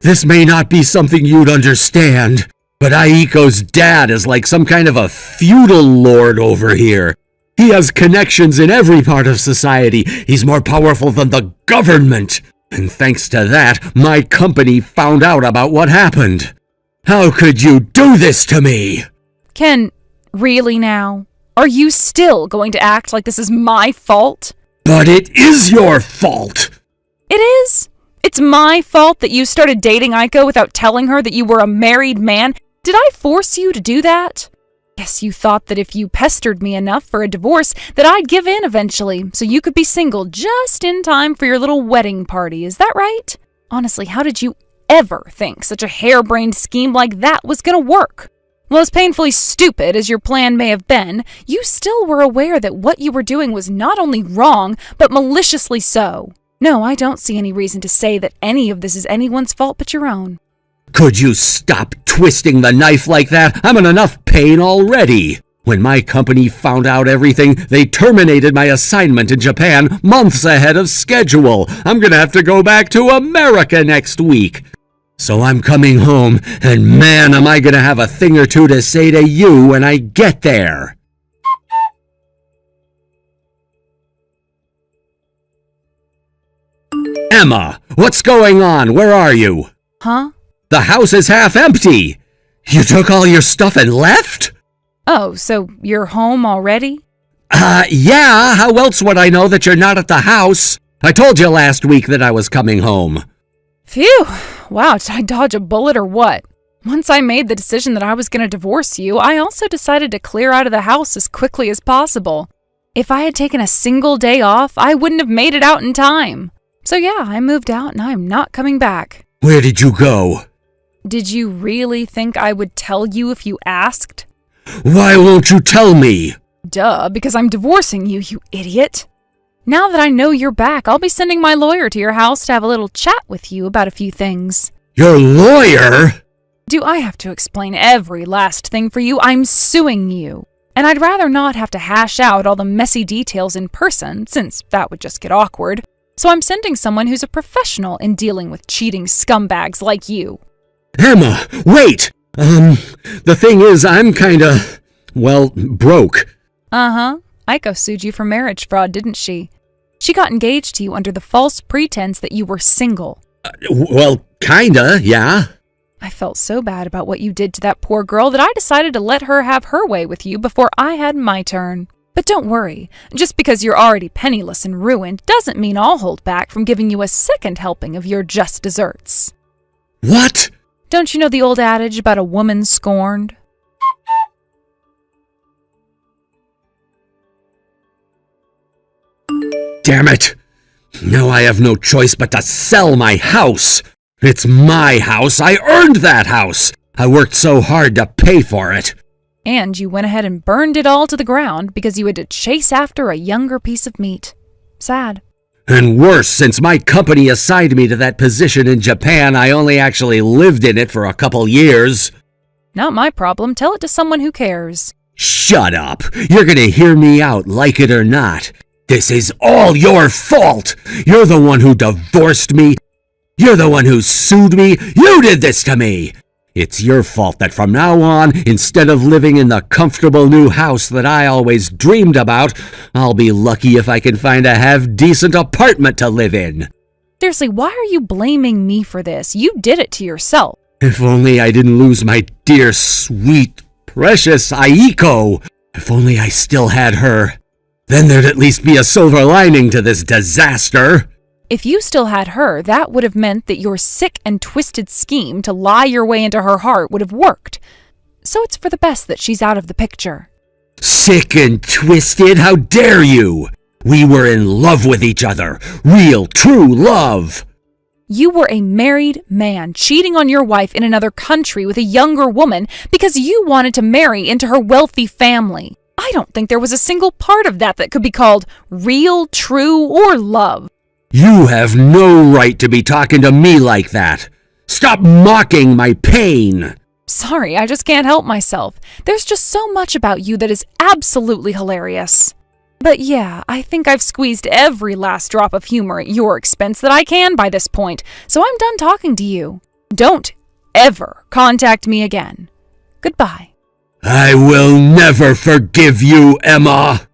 This may not be something you'd understand, but Aiko's dad is like some kind of a feudal lord over here. He has connections in every part of society. He's more powerful than the government. And thanks to that, my company found out about what happened. How could you do this to me? Ken, really now? Are you still going to act like this is my fault? But it is your fault! It is? It's my fault that you started dating Aiko without telling her that you were a married man? Did I force you to do that? Yes, you thought that if you pestered me enough for a divorce that I'd give in eventually, so you could be single just in time for your little wedding party, is that right? Honestly, how did you ever think such a harebrained scheme like that was gonna work? Well, as painfully stupid as your plan may have been, you still were aware that what you were doing was not only wrong, but maliciously so. No, I don't see any reason to say that any of this is anyone's fault but your own. Could you stop twisting the knife like that? I'm in enough pain already. When my company found out everything, they terminated my assignment in Japan months ahead of schedule. I'm gonna have to go back to America next week. So I'm coming home, and man, am I gonna have a thing or two to say to you when I get there. Emma, what's going on? Where are you? Huh? The house is half empty. You took all your stuff and left? Oh, so you're home already? Yeah. How else would I know that you're not at the house? I told you last week that I was coming home. Phew. Wow, did I dodge a bullet or what? Once I made the decision that I was going to divorce you, I also decided to clear out of the house as quickly as possible. If I had taken a single day off, I wouldn't have made it out in time. So yeah, I moved out and I'm not coming back. Where did you go? Did you really think I would tell you if you asked? Why won't you tell me? Duh, because I'm divorcing you, you idiot. Now that I know you're back, I'll be sending my lawyer to your house to have a little chat with you about a few things. Your lawyer? Do I have to explain every last thing for you? I'm suing you. And I'd rather not have to hash out all the messy details in person, since that would just get awkward. So I'm sending someone who's a professional in dealing with cheating scumbags like you. Emma, wait! The thing is, I'm broke. Uh-huh. Aiko sued you for marriage fraud, didn't she? She got engaged to you under the false pretense that you were single. Yeah. I felt so bad about what you did to that poor girl that I decided to let her have her way with you before I had my turn. But don't worry, just because you're already penniless and ruined doesn't mean I'll hold back from giving you a second helping of your just desserts. What? Don't you know the old adage about a woman scorned? Damn it! Now I have no choice but to sell my house. It's my house. I earned that house. I worked so hard to pay for it. And you went ahead and burned it all to the ground because you had to chase after a younger piece of meat. Sad. And worse, since my company assigned me to that position in Japan, I only actually lived in it for a couple years. Not my problem. Tell it to someone who cares. Shut up. You're gonna hear me out, like it or not. This is all your fault. You're the one who divorced me. You're the one who sued me. You did this to me. It's your fault that from now on, instead of living in the comfortable new house that I always dreamed about, I'll be lucky if I can find a half-decent apartment to live in. Seriously, why are you blaming me for this? You did it to yourself. If only I didn't lose my dear, sweet, precious Aiko. If only I still had her. Then there'd at least be a silver lining to this disaster. If you still had her, that would have meant that your sick and twisted scheme to lie your way into her heart would have worked. So it's for the best that she's out of the picture. Sick and twisted? How dare you? We were in love with each other. Real, true love. You were a married man cheating on your wife in another country with a younger woman because you wanted to marry into her wealthy family. I don't think there was a single part of that could be called real, true, or love. You have no right to be talking to me like that. Stop mocking my pain. Sorry, I just can't help myself. There's just so much about you that is absolutely hilarious. But yeah, I think I've squeezed every last drop of humor at your expense that I can by this point, so I'm done talking to you. Don't ever contact me again. Goodbye. I will never forgive you, Emma.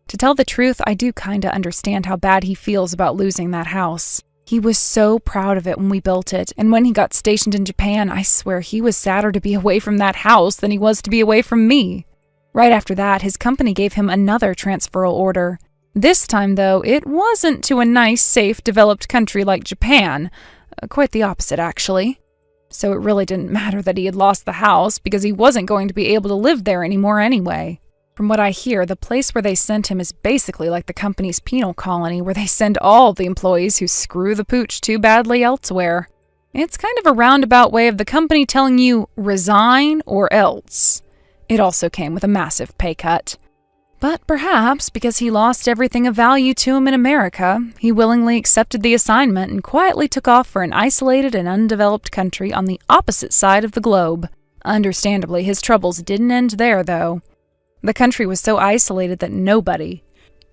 To tell the truth, I do kinda understand how bad he feels about losing that house. He was so proud of it when we built it, and when he got stationed in Japan, I swear he was sadder to be away from that house than he was to be away from me. Right after that, his company gave him another transferal order. This time, though, it wasn't to a nice, safe, developed country like Japan. Quite the opposite, actually. So it really didn't matter that he had lost the house, because he wasn't going to be able to live there anymore anyway. From what I hear, the place where they sent him is basically like the company's penal colony, where they send all the employees who screw the pooch too badly elsewhere. It's kind of a roundabout way of the company telling you, resign or else. It also came with a massive pay cut. But perhaps because he lost everything of value to him in America, he willingly accepted the assignment and quietly took off for an isolated and undeveloped country on the opposite side of the globe. Understandably, his troubles didn't end there, though. The country was so isolated that nobody,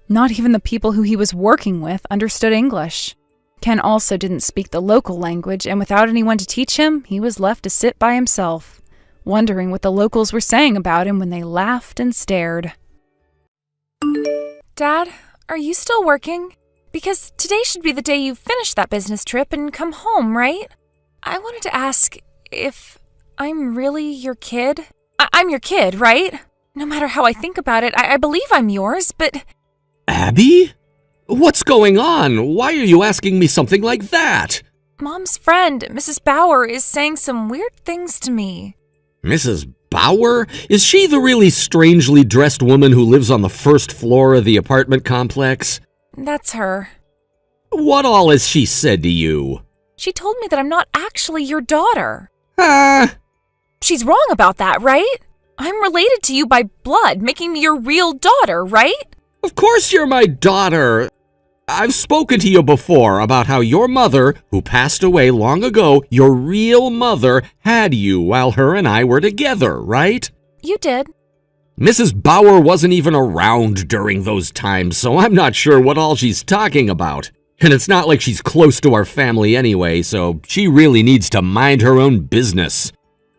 not even the people who he was working with, understood English. Ken also didn't speak the local language, and without anyone to teach him, he was left to sit by himself, wondering what the locals were saying about him when they laughed and stared. Dad, are you still working? Because today should be the day you finish that business trip and come home, right? I wanted to ask if I'm really your kid. I'm your kid, right? No matter how I think about it, I believe I'm yours, but... Abby? What's going on? Why are you asking me something like that? Mom's friend, Mrs. Bauer, is saying some weird things to me. Mrs. Bauer? Is she the really strangely dressed woman who lives on the first floor of the apartment complex? That's her. What all has she said to you? She told me that I'm not actually your daughter. She's wrong about that, right? I'm related to you by blood, making me your real daughter, right? Of course you're my daughter. I've spoken to you before about how your mother, who passed away long ago, your real mother, had you while her and I were together, right? You did. Mrs. Bauer wasn't even around during those times, so I'm not sure what all she's talking about. And it's not like she's close to our family anyway, so she really needs to mind her own business.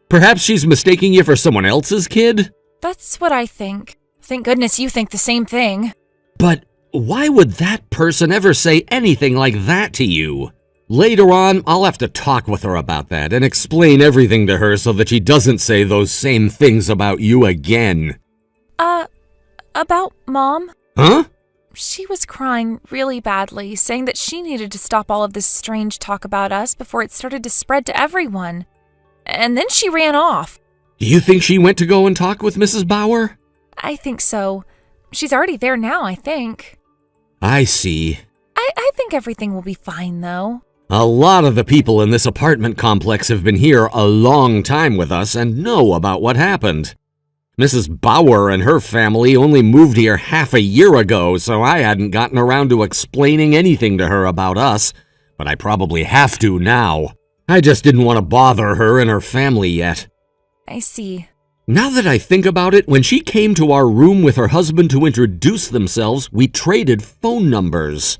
Perhaps she's mistaking you for someone else's kid? That's what I think. Thank goodness you think the same thing. But why would that person ever say anything like that to you? Later on, I'll have to talk with her about that and explain everything to her so that she doesn't say those same things about you again. About Mom? Huh? She was crying really badly, saying that she needed to stop all of this strange talk about us before it started to spread to everyone. And then she ran off. Do you think she went to go and talk with Mrs. Bauer? I think so. She's already there now, I think. I see. I think everything will be fine, though. A lot of the people in this apartment complex have been here a long time with us and know about what happened. Mrs. Bauer and her family only moved here half a year ago, so I hadn't gotten around to explaining anything to her about us, but I probably have to now. I just didn't want to bother her and her family yet. I see. Now that I think about it, when she came to our room with her husband to introduce themselves, we traded phone numbers.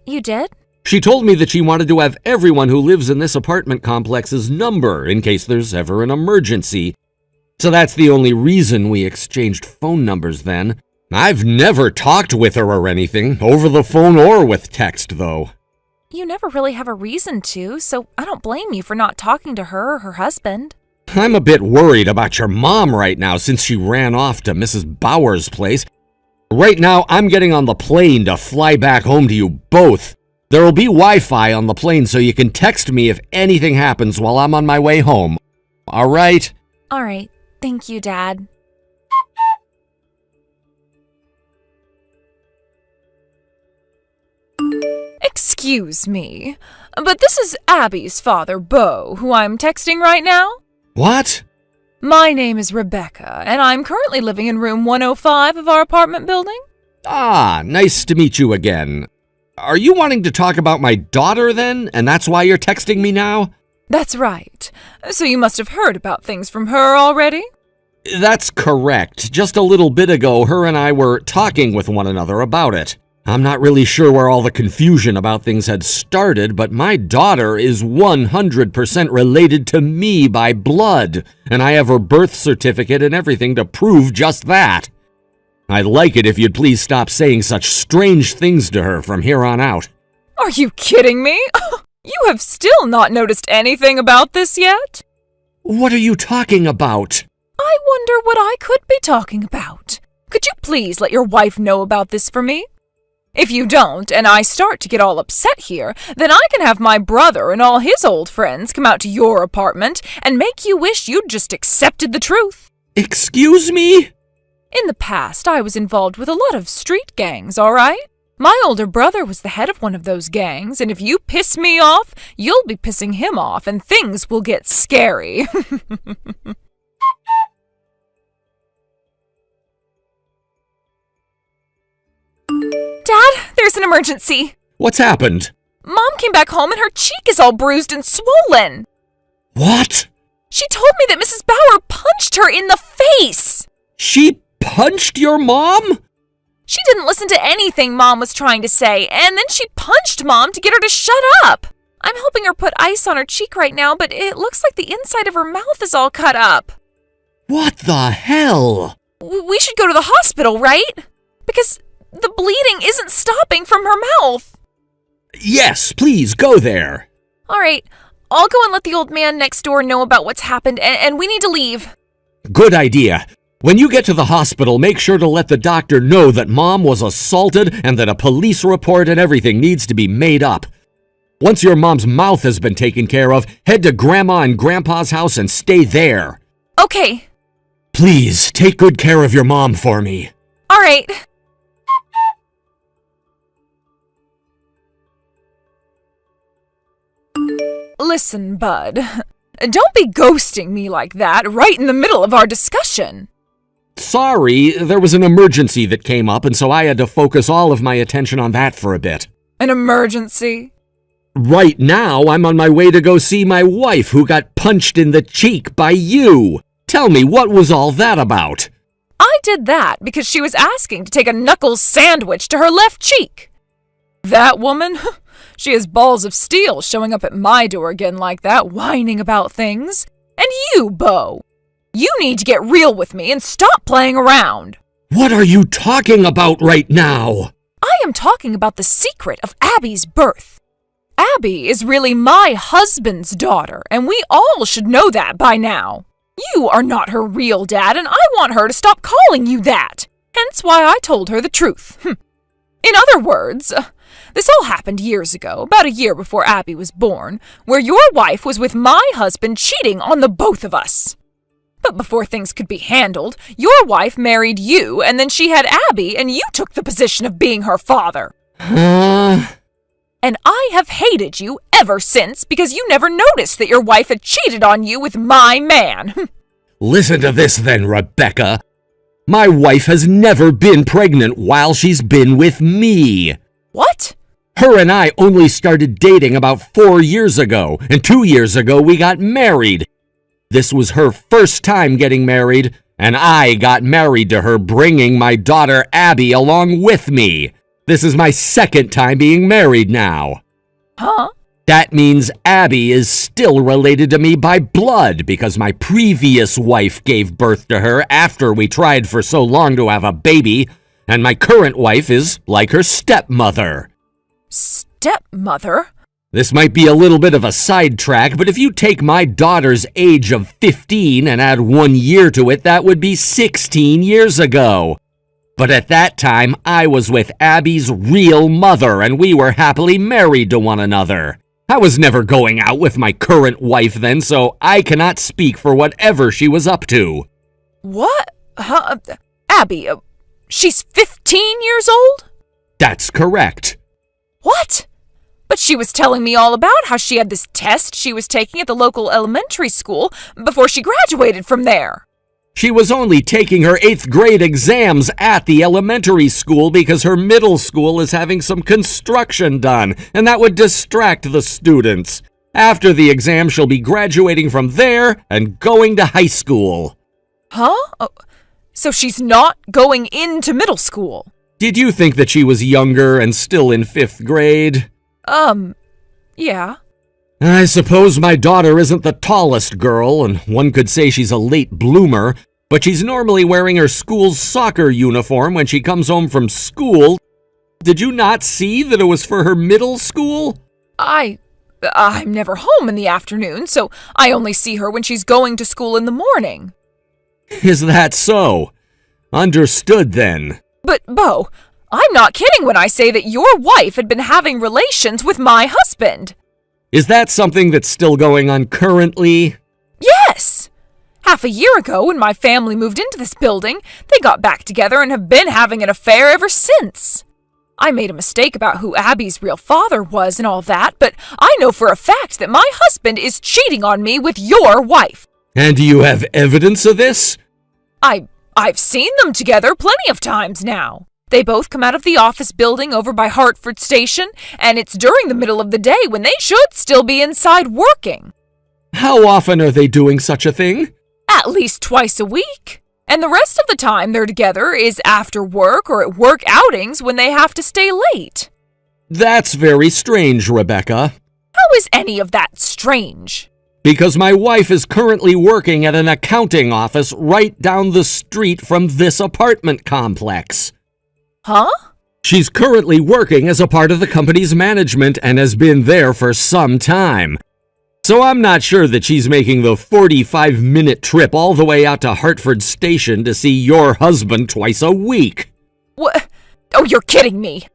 You did? She told me that she wanted to have everyone who lives in this apartment complex's number in case there's ever an emergency. So that's the only reason we exchanged phone numbers then. I've never talked with her or anything, over the phone or with text, though. You never really have a reason to, so I don't blame you for not talking to her or her husband. I'm a bit worried about your mom right now since she ran off to Mrs. Bauer's place. Right now, I'm getting on the plane to fly back home to you both. There will be Wi-Fi on the plane so you can text me if anything happens while I'm on my way home. All right? All right. Thank you, Dad. Excuse me, but this is Abby's father, Beau, who I'm texting right now? What? My name is Rebecca, and I'm currently living in room 105 of our apartment building. Ah, nice to meet you again. Are you wanting to talk about my daughter then, and that's why you're texting me now? That's right. So you must have heard about things from her already? That's correct. Just a little bit ago, her and I were talking with one another about it. I'm not really sure where all the confusion about things had started, but my daughter is 100% related to me by blood, and I have her birth certificate and everything to prove just that. I'd like it if you'd please stop saying such strange things to her from here on out. Are you kidding me? You have still not noticed anything about this yet? What are you talking about? I wonder what I could be talking about. Could you please let your wife know about this for me? If you don't, and I start to get all upset here, then I can have my brother and all his old friends come out to your apartment and make you wish you'd just accepted the truth. Excuse me? In the past, I was involved with a lot of street gangs, all right? My older brother was the head of one of those gangs, and if you piss me off, you'll be pissing him off, and things will get scary. Dad, there's an emergency. What's happened? Mom came back home and her cheek is all bruised and swollen. What? She told me that Mrs. Bauer punched her in the face. She punched your mom? She didn't listen to anything Mom was trying to say, and then she punched Mom to get her to shut up. I'm helping her put ice on her cheek right now, but it looks like the inside of her mouth is all cut up. What the hell? We should go to the hospital, right? Because the bleeding isn't stopping from her mouth. Yes, please, go there. All right, I'll go and let the old man next door know about what's happened, and we need to leave. Good idea. When you get to the hospital, make sure to let the doctor know that Mom was assaulted and that a police report and everything needs to be made up. Once your mom's mouth has been taken care of, head to Grandma and Grandpa's house and stay there. Okay. Please, take good care of your mom for me. All right. Listen, bud. Don't be ghosting me like that right in the middle of our discussion. Sorry, there was an emergency that came up, and so I had to focus all of my attention on that for a bit. An emergency? Right now, I'm on my way to go see my wife who got punched in the cheek by you. Tell me, what was all that about? I did that because she was asking to take a knuckles sandwich to her left cheek. That woman? She has balls of steel showing up at my door again like that, whining about things. And you, Beau. You need to get real with me and stop playing around. What are you talking about right now? I am talking about the secret of Abby's birth. Abby is really my husband's daughter, and we all should know that by now. You are not her real dad, and I want her to stop calling you that. Hence why I told her the truth. In other words, this all happened years ago, about a year before Abby was born, where your wife was with my husband cheating on the both of us. But before things could be handled, your wife married you, and then she had Abby, and you took the position of being her father. And I have hated you ever since because you never noticed that your wife had cheated on you with my man. Listen to this then, Rebecca. My wife has never been pregnant while she's been with me. What? Her and I only started dating about 4 years ago, and 2 years ago we got married. This was her first time getting married, and I got married to her, bringing my daughter Abby along with me. This is my second time being married now. Huh? That means Abby is still related to me by blood because my previous wife gave birth to her after we tried for so long to have a baby, and my current wife is like her stepmother. Stepmother? This might be a little bit of a sidetrack, but if you take my daughter's age of 15 and add 1 year to it, that would be 16 years ago. But at that time, I was with Abby's real mother, and we were happily married to one another. I was never going out with my current wife then, so I cannot speak for whatever she was up to. What? Huh? Abby, she's 15 years old? That's correct. What? But she was telling me all about how she had this test she was taking at the local elementary school before she graduated from there. She was only taking her 8th grade exams at the elementary school because her middle school is having some construction done, and that would distract the students. After the exam, she'll be graduating from there and going to high school. Huh? Oh, so she's not going into middle school? Did you think that she was younger and still in 5th grade? Yeah. I suppose my daughter isn't the tallest girl, and one could say she's a late bloomer, but she's normally wearing her school's soccer uniform when she comes home from school. Did you not see that it was for her middle school? I'm never home in the afternoon, so I only see her when she's going to school in the morning. Is that so? Understood then. But, Bo, I'm not kidding when I say that your wife had been having relations with my husband. Is that something that's still going on currently? Yes! Half a year ago, when my family moved into this building, they got back together and have been having an affair ever since. I made a mistake about who Abby's real father was and all that, but I know for a fact that my husband is cheating on me with your wife. And do you have evidence of this? I've seen them together plenty of times now. They both come out of the office building over by Hartford Station, and it's during the middle of the day when they should still be inside working. How often are they doing such a thing? At least twice a week. And the rest of the time they're together is after work or at work outings when they have to stay late. That's very strange, Rebecca. How is any of that strange? Because my wife is currently working at an accounting office right down the street from this apartment complex. Huh? She's currently working as a part of the company's management and has been there for some time. So I'm not sure that she's making the 45-minute trip all the way out to Hartford Station to see your husband twice a week. What? Oh, you're kidding me.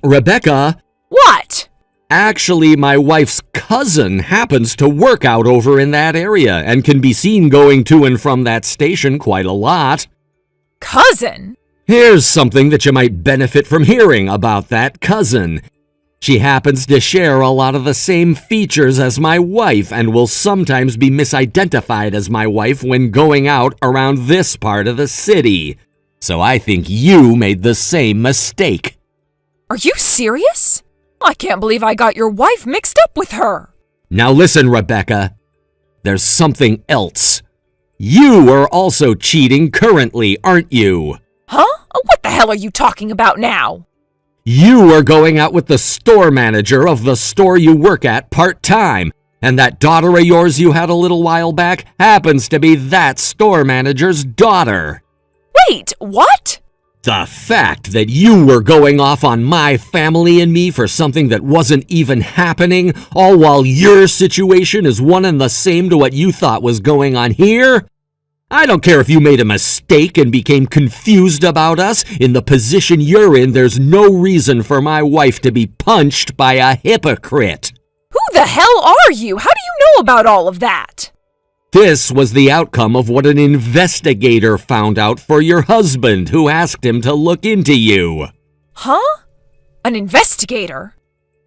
Rebecca? What? Actually, my wife's cousin happens to work out over in that area and can be seen going to and from that station quite a lot. Cousin? Here's something that you might benefit from hearing about that cousin. She happens to share a lot of the same features as my wife and will sometimes be misidentified as my wife when going out around this part of the city. So I think you made the same mistake. Are you serious? I can't believe I got your wife mixed up with her. Now listen, Rebecca. There's something else. You are also cheating currently, aren't you? Huh? What the hell are you talking about now? You are going out with the store manager of the store you work at part-time, and that daughter of yours you had a little while back happens to be that store manager's daughter. Wait, what? The fact that you were going off on my family and me for something that wasn't even happening, all while your situation is one and the same to what you thought was going on here? I don't care if you made a mistake and became confused about us. In the position you're in, there's no reason for my wife to be punched by a hypocrite. Who the hell are you? How do you know about all of that? This was the outcome of what an investigator found out for your husband, who asked him to look into you. Huh? An investigator?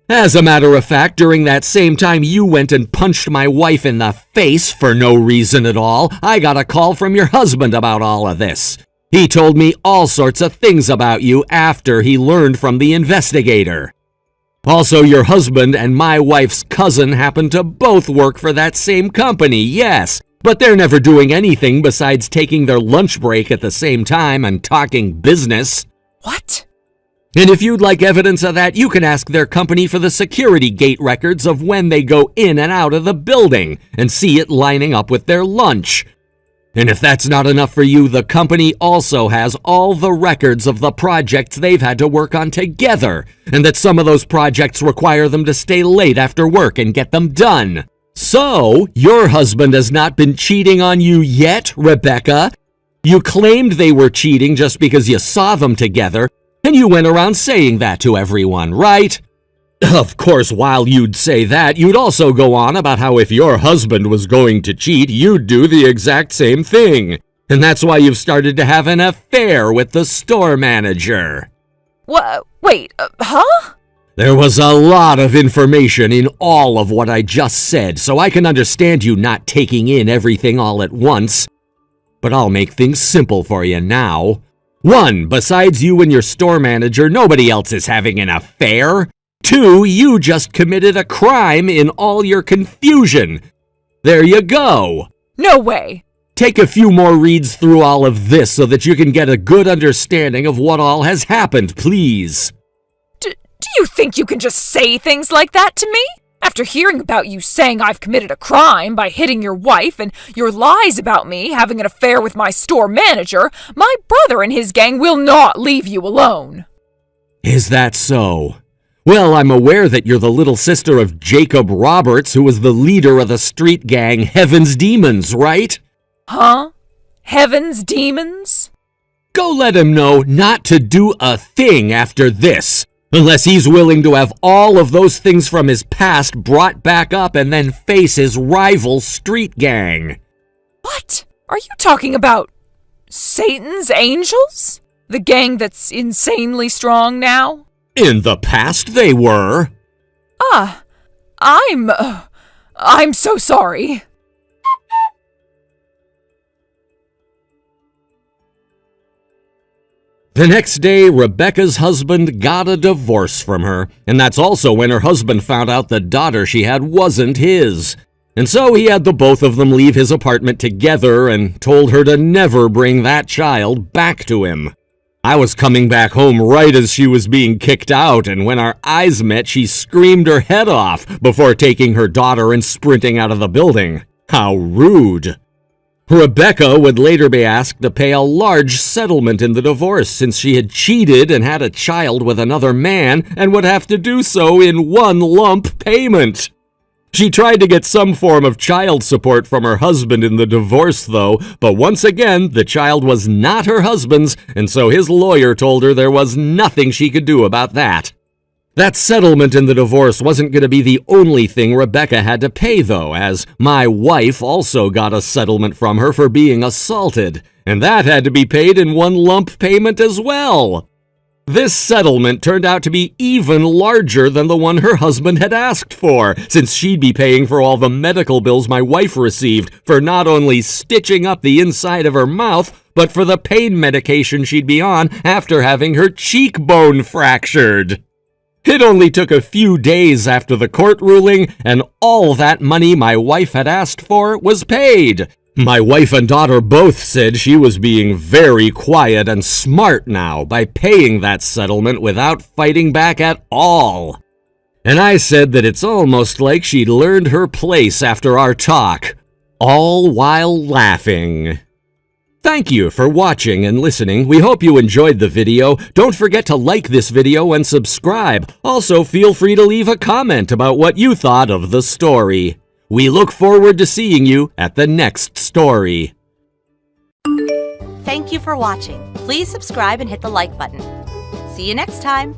As a matter of fact, during that same time you went and punched my wife in the face for no reason at all, I got a call from your husband about all of this. He told me all sorts of things about you after he learned from the investigator. Also, your husband and my wife's cousin happen to both work for that same company, yes, but they're never doing anything besides taking their lunch break at the same time and talking business. What? And if you'd like evidence of that, you can ask their company for the security gate records of when they go in and out of the building and see it lining up with their lunch. And if that's not enough for you, the company also has all the records of the projects they've had to work on together, and that some of those projects require them to stay late after work and get them done. So, your husband has not been cheating on you yet, Rebecca? You claimed they were cheating just because you saw them together, and you went around saying that to everyone, right? Of course, while you'd say that, you'd also go on about how if your husband was going to cheat, you'd do the exact same thing. And that's why you've started to have an affair with the store manager. What? Wait, huh? There was a lot of information in all of what I just said, so I can understand you not taking in everything all at once. But I'll make things simple for you now. 1, besides you and your store manager, nobody else is having an affair. 2, you just committed a crime in all your confusion. There you go. No way. Take a few more reads through all of this so that you can get a good understanding of what all has happened, please. Do you think you can just say things like that to me? After hearing about you saying I've committed a crime by hitting your wife and your lies about me having an affair with my store manager, my brother and his gang will not leave you alone. Is that so? Well, I'm aware that you're the little sister of Jacob Roberts, who was the leader of the street gang Heaven's Demons, right? Huh? Heaven's Demons? Go let him know not to do a thing after this. Unless he's willing to have all of those things from his past brought back up and then face his rival street gang. What? Are you talking about Satan's Angels? The gang that's insanely strong now? In the past they were. I'm so sorry. The next day, Rebecca's husband got a divorce from her, and that's also when her husband found out the daughter she had wasn't his. And so he had the both of them leave his apartment together and told her to never bring that child back to him. I was coming back home right as she was being kicked out, and when our eyes met, she screamed her head off before taking her daughter and sprinting out of the building. How rude! Rebecca would later be asked to pay a large settlement in the divorce since she had cheated and had a child with another man and would have to do so in one lump payment. She tried to get some form of child support from her husband in the divorce, though, but once again, the child was not her husband's, and so his lawyer told her there was nothing she could do about that. That settlement in the divorce wasn't going to be the only thing Rebecca had to pay, though, as my wife also got a settlement from her for being assaulted, and that had to be paid in one lump payment as well. This settlement turned out to be even larger than the one her husband had asked for, since she'd be paying for all the medical bills my wife received for not only stitching up the inside of her mouth, but for the pain medication she'd be on after having her cheekbone fractured. It only took a few days after the court ruling, and all that money my wife had asked for was paid. My wife and daughter both said she was being very quiet and smart now by paying that settlement without fighting back at all. And I said that it's almost like she'd learned her place after our talk, all while laughing. Thank you for watching and listening. We hope you enjoyed the video. Don't forget to like this video and subscribe. Also, feel free to leave a comment about what you thought of the story. We look forward to seeing you at the next story. Thank you for watching. Please subscribe and hit the like button. See you next time.